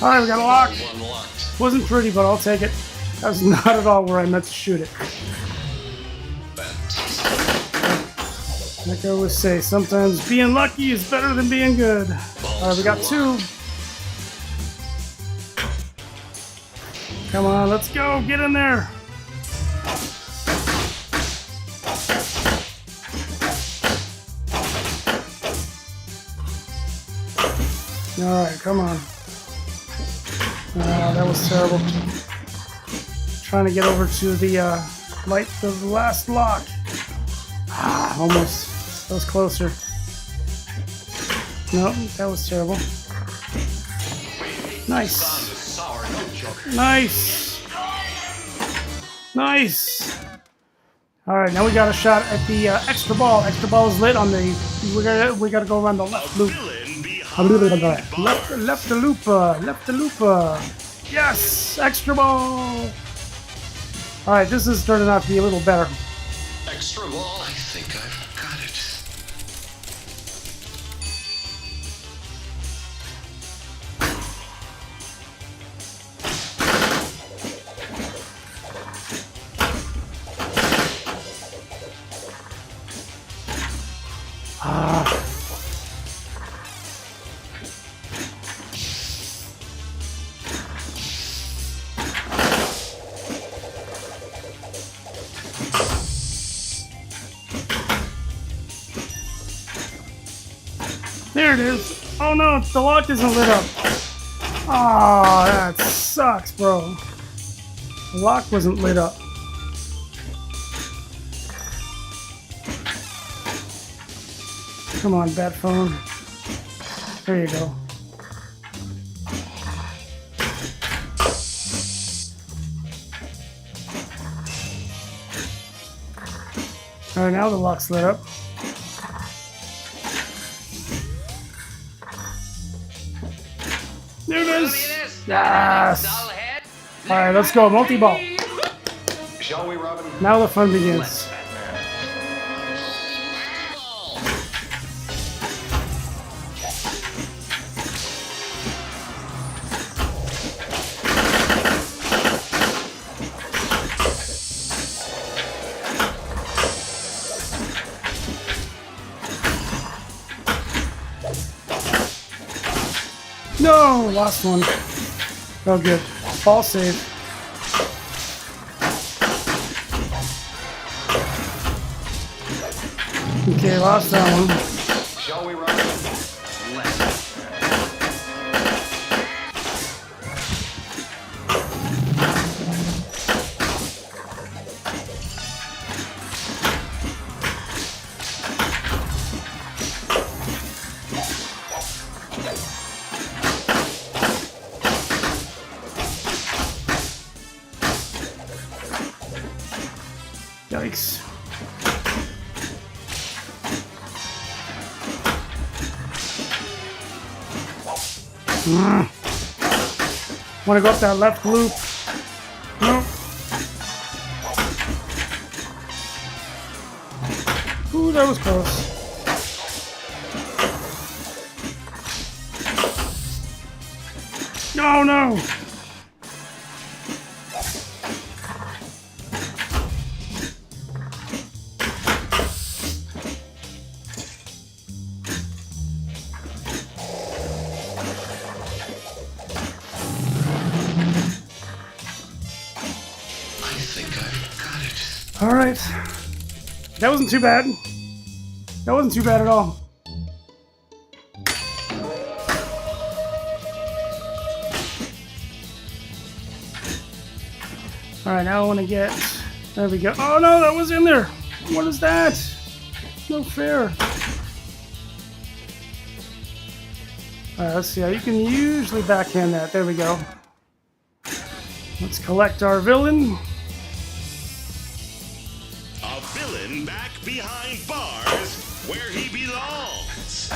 Alright, we got a lock. Wasn't pretty, but I'll take it. That was not at all where I meant to shoot it. Like I always say, sometimes being lucky is better than being good. Alright, we got 2. Come on, let's go. Get in there. Alright, come on. That was terrible. Trying to get over to the last lock. Almost. That was closer. No, that was terrible. Nice. Nice. Nice. Alright, now we got a shot at the extra ball. Extra ball is lit on the... We gotta go around the left loop. Left the loop. Yes! Extra ball! Alright, this is turning out to be a little better. Extra ball. I think I've got it. There it is. Oh no, the lock isn't lit up. Oh, that sucks, bro. The lock wasn't lit up. Come on, bat phone. There you go. Alright, now the lock's lit up. There it is! Yes! Alright, let's go. Multi-ball. Shall we, Robin? Now the fun begins. No, lost one. Oh, good. Ball save. Okay, lost that one. Shall we, Robin? Yikes. Want to go up that left loop? No. Ooh, that was close. No, no. All right. That wasn't too bad. That wasn't too bad at all. All right, now I want to get... There we go. Oh, no, that was in there. What is that? No fair. All right, let's see how you can usually backhand that. There we go. Let's collect our villain. A villain back behind bars where he belongs.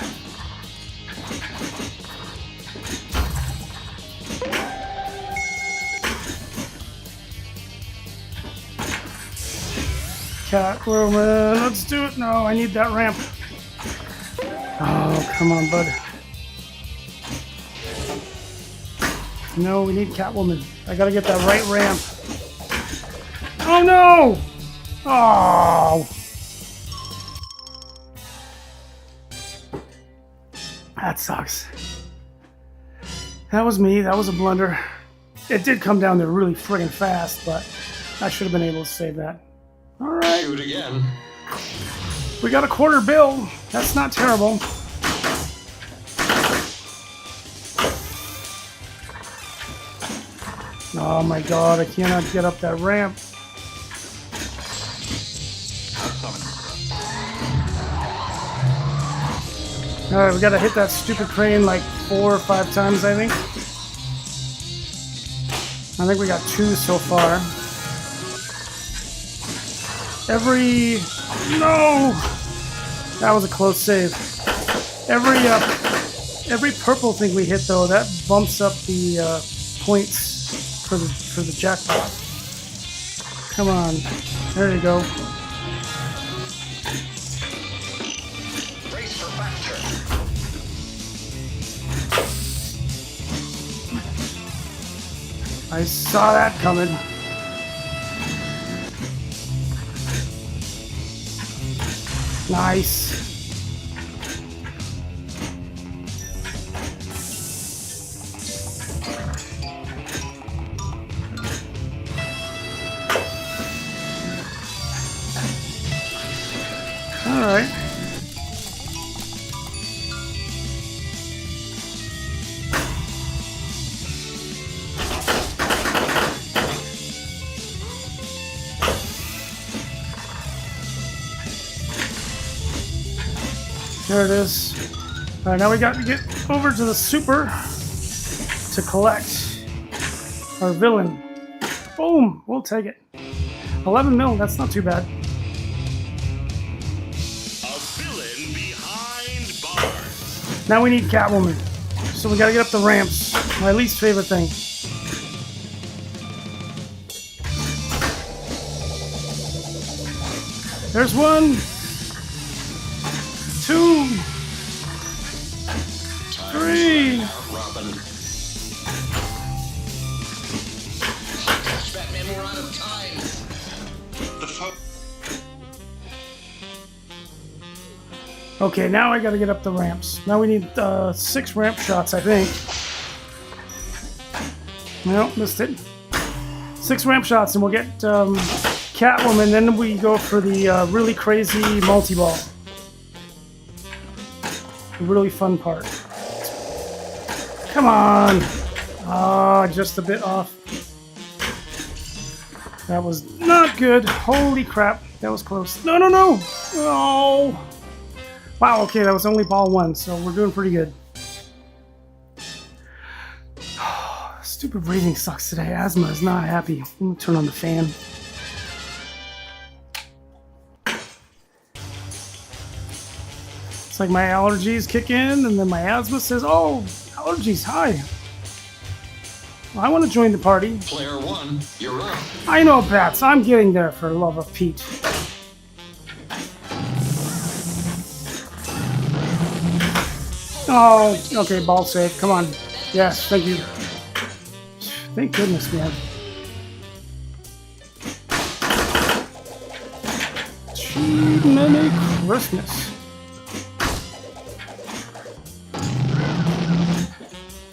Catwoman, let's do it. No, I need that ramp. Oh, come on, bud. No, we need Catwoman. I gotta get that right ramp. Oh no! Oh! That sucks. That was me. That was a blunder. It did come down there really friggin' fast, but I should have been able to save that. Alright. Shoot again. We got a quarter bill. That's not terrible. Oh my god, I cannot get up that ramp. Alright, we gotta hit that stupid crane like 4 or 5 times, I think. I think we got 2 so far. No! That was a close save. Every purple thing we hit though, that bumps up the points for the jackpot. Come on. There you go. Race for faster. I saw that coming. Nice. All right. There it is. All right, now we got to get over to the super to collect our villain. Boom, we'll take it. 11 mil, that's not too bad. A villain behind bars. Now we need Catwoman. So we gotta get up the ramps. My least favorite thing. There's 1, 2, 3. Robin. Batman, we're out of time. The fuck? Okay, now I gotta get up the ramps. Now we need 6 ramp shots, I think. No, missed it. 6 ramp shots, and we'll get Catwoman. Then we go for the really crazy multi-ball. The really fun part. Come on! Ah, just a bit off. That was not good. Holy crap, that was close. No, no, no! Oh! Wow, okay, that was only ball 1, so we're doing pretty good. Stupid breathing sucks today. Asthma is not happy. I'm gonna turn on the fan. It's like my allergies kick in, and then my asthma says, "Oh, allergies, hi." Well, I want to join the party. Player 1, you're up. I know, Bats. I'm getting there for the love of Pete. Oh, okay, ball save. Come on. Yes, thank you. Thank goodness, man. Merry Christmas.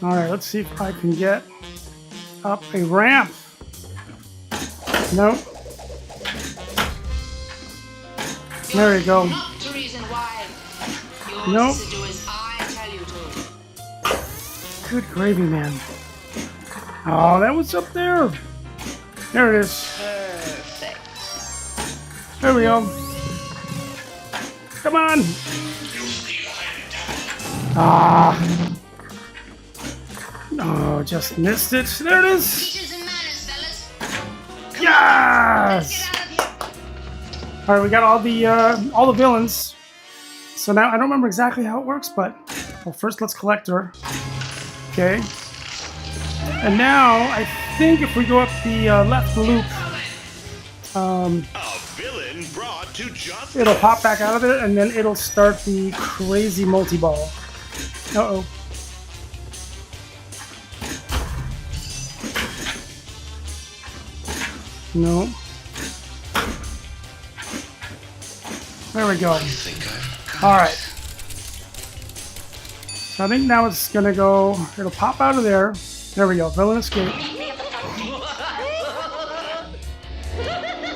Alright, let's see if I can get up a ramp. Nope. There you go. Not to reason why. Yours Nope. to do as I tell you to. Good gravy, man. Oh, that was up there. There it is. Perfect. There we go. Come on. Ah. Oh, just missed it. There it is. Peaches and manners, fellas. Yes. Get out of here. All right, we got all the villains. So now I don't remember exactly how it works, but well, first let's collect her. Okay. And now I think if we go up the left loop, A villain brought to justice. it'll pop back out of it, and then it'll start the crazy multi-ball. Uh-oh. No. There we go. Alright. So I think now it's gonna go, it'll pop out of there. There we go, villain escape.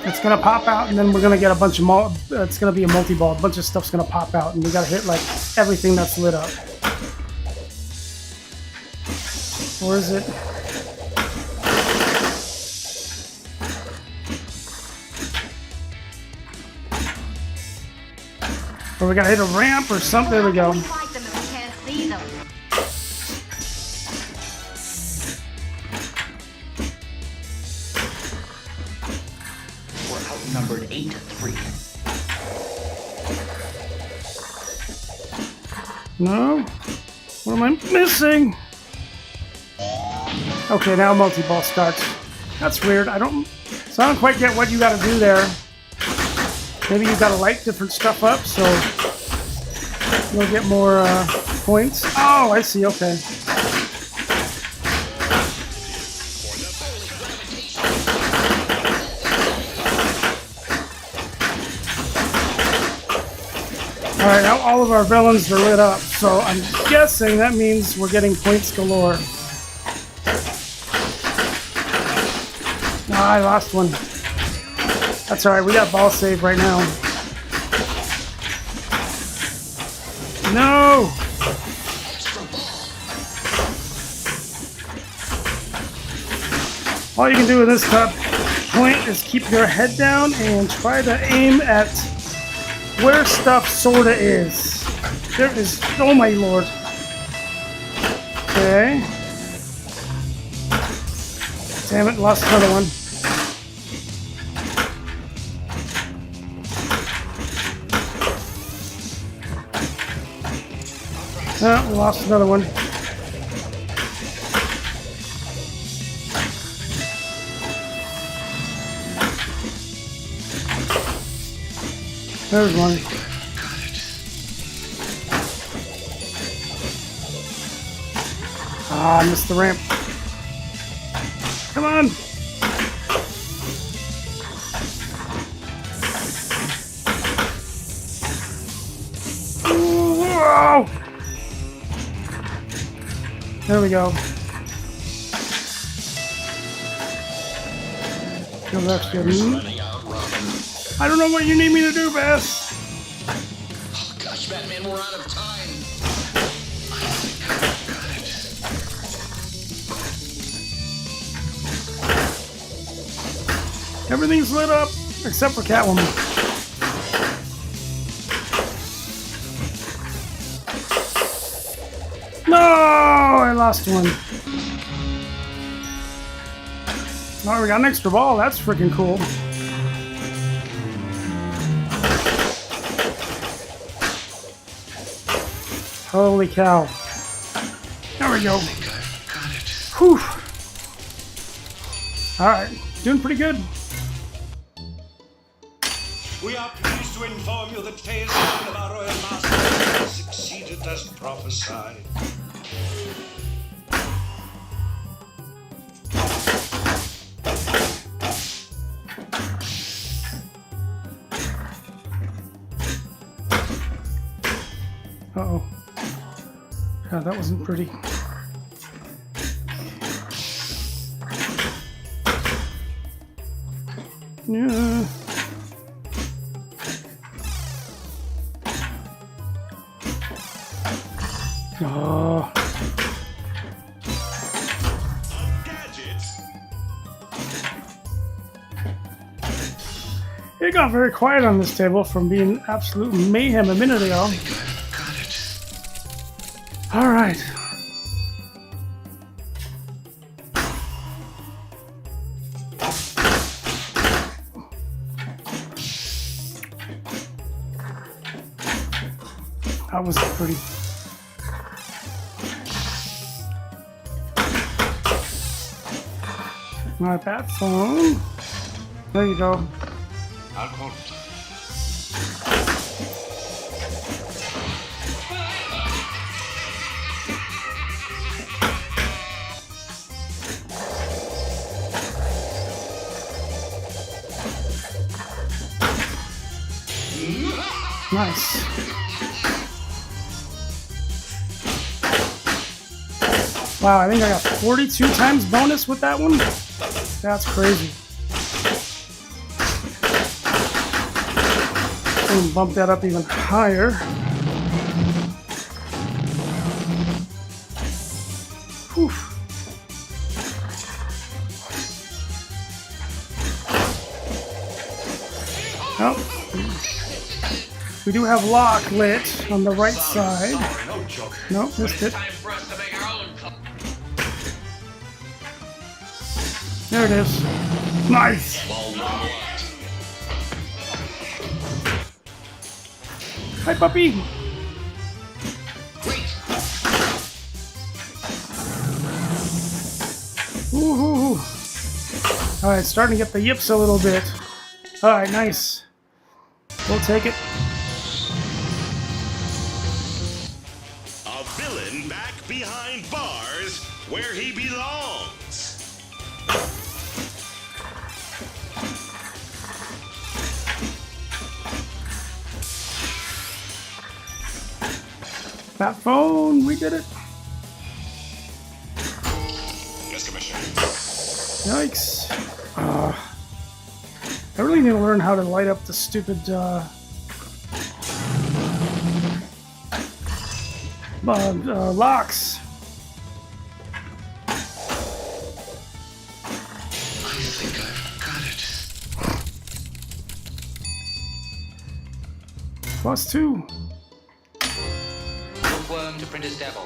It's gonna pop out, and then we're gonna get a bunch of it's gonna be a multi-ball. A bunch of stuff's gonna pop out, and we gotta hit like everything that's lit up. Or is it? Or we gotta hit a ramp or something. There we go. We fight them if we can't see them. We're outnumbered 8-3. No? What am I missing? Okay, now multi-ball starts. That's weird. I don't quite get what you gotta do there. Maybe you gotta light different stuff up so you'll get more points. Oh, I see, okay. Alright, now all of our villains are lit up, so I'm guessing that means we're getting points galore. Ah, I lost one. That's alright, we got ball save right now. No! All you can do in this top point is keep your head down and try to aim at where stuff sorta is. There is. Oh my lord. Okay. Damn it, lost another one. Oh, we lost another one. There's one. Ah, I missed the ramp. Come on. Whoa. There we go. I don't know what you need me to do, Bass. Oh, gosh, Batman, we're out of time. Everything's lit up except for Catwoman. No, I lost one. Oh, we got an extra ball. That's freaking cool. Holy cow. There we go. Whew. Alright, doing pretty good. We are pleased to inform you that tales of our royal master has succeeded as prophesied. Uh-oh. God, that wasn't pretty. Yeah. Oh. Gadgets. It got very quiet on this table from being absolute mayhem a minute ago. All right. That was pretty. My bat phone. There you go. Nice. Wow, I think I got 42 times bonus with that one. That's crazy. And bump that up even higher. Whew. Oh. We do have lock lit on the right side. Nope, missed it. There it is. Nice. Hi, puppy. Ooh. All right, starting to get the yips a little bit. All right, nice. We'll take it. A villain back behind bars where he belongs. That phone, we did it. Yes, Commissioner. Yikes. I really need to learn how to light up the stupid locks. I think I've got it. +2. Bookworm to Printer's Devil.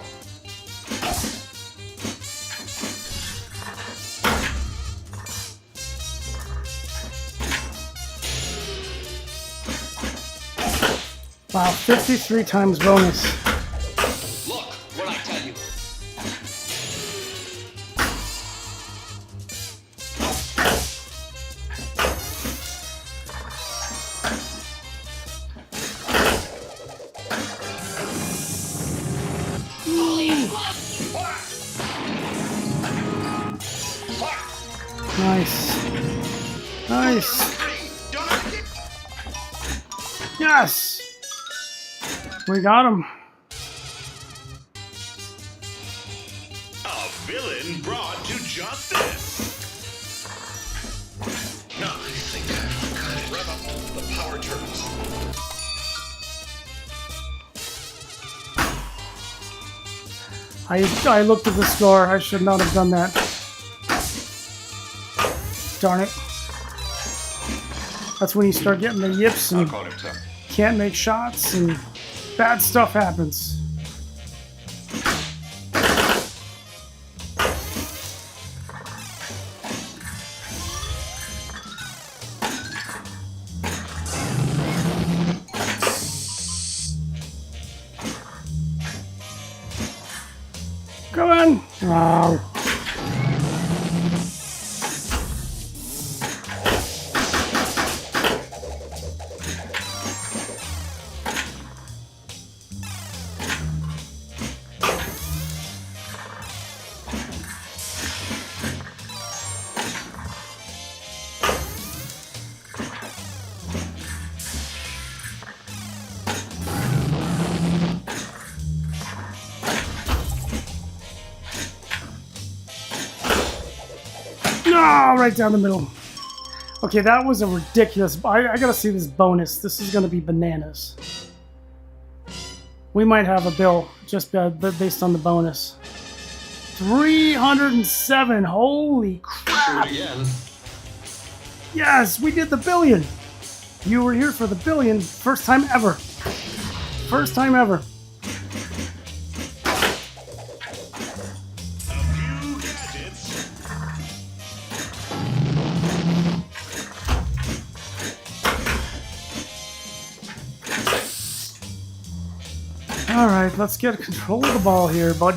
Wow, 53 times bonus. Look, what I tell you. Nice. Nice. Yes! We got him. A villain brought to justice. No, I think I've got it. Rev up the power turbines. I looked at the score. I should not have done that. Darn it. That's when you start getting the yips and Call him, sir. can't make shots and bad stuff happens. Come on. Oh. No, right down the middle. Okay, that was a ridiculous. I gotta see this bonus. This is gonna be bananas. We might have a bill just based on the bonus. 307. Holy crap! Again. Yes, we did the billion. You were here for the billion. First time ever. First time ever. A few gadgets. All right, let's get control of the ball here, bud.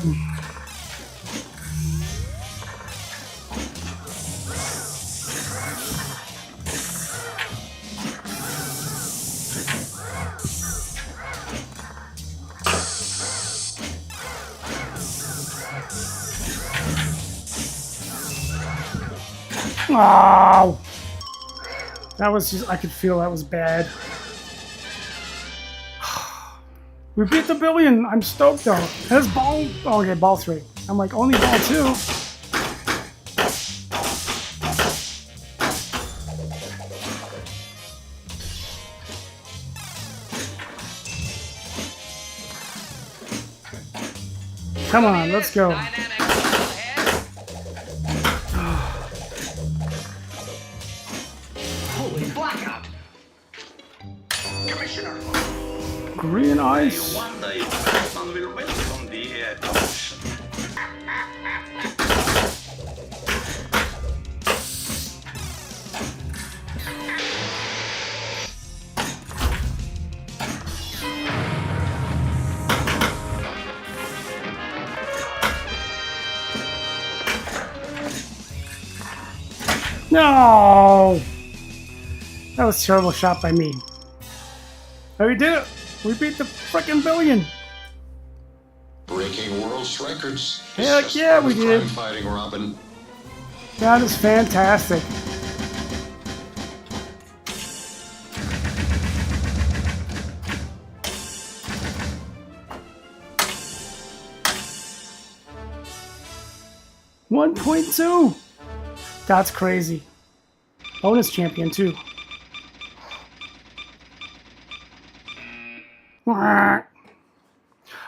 Oh, that was just, I could feel that was bad. We beat the billion. I'm stoked though. There's ball. Oh, okay, ball 3. I'm like, only ball 2. Come on, let's go. Holy blackout. Commissioner. Green ice. One day, Batman will welcome the adoption. No! That was a terrible shot by me. But we did it! We beat the frickin' billion! Breaking world's records. Heck It's just yeah, part we of did. crime fighting, Robin. That is fantastic. $1.2. That's crazy. Bonus champion too.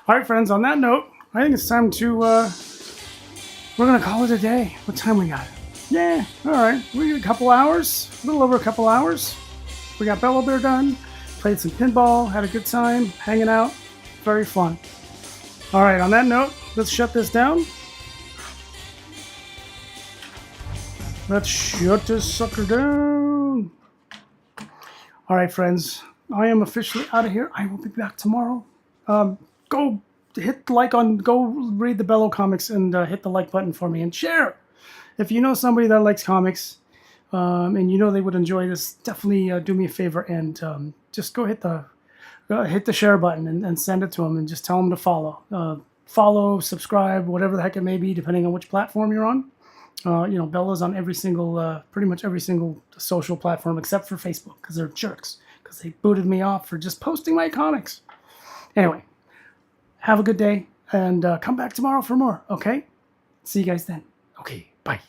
All right, friends. On that note, I think it's time to. We're gonna call it a day. What time we got? Yeah. All right. We got a couple hours. A little over a couple hours. We got Bello Bear done. played some pinball, had a good time, hanging out. Very fun. All right, on that note, let's shut this down. Let's shut this sucker down. All right, friends, I am officially out of here. I will be back tomorrow. Go hit like on, go read the Bello comics and hit the like button for me and share. If you know somebody that likes comics and you know they would enjoy this, definitely do me a favor and just go hit the share button and send it to them and just tell them to follow. Follow, subscribe, whatever the heck it may be, depending on which platform you're on. Bello's on every single, pretty much every single social platform except for Facebook because they're jerks because they booted me off for just posting my comics. Anyway, have a good day and come back tomorrow for more, okay? See you guys then. Okay, bye.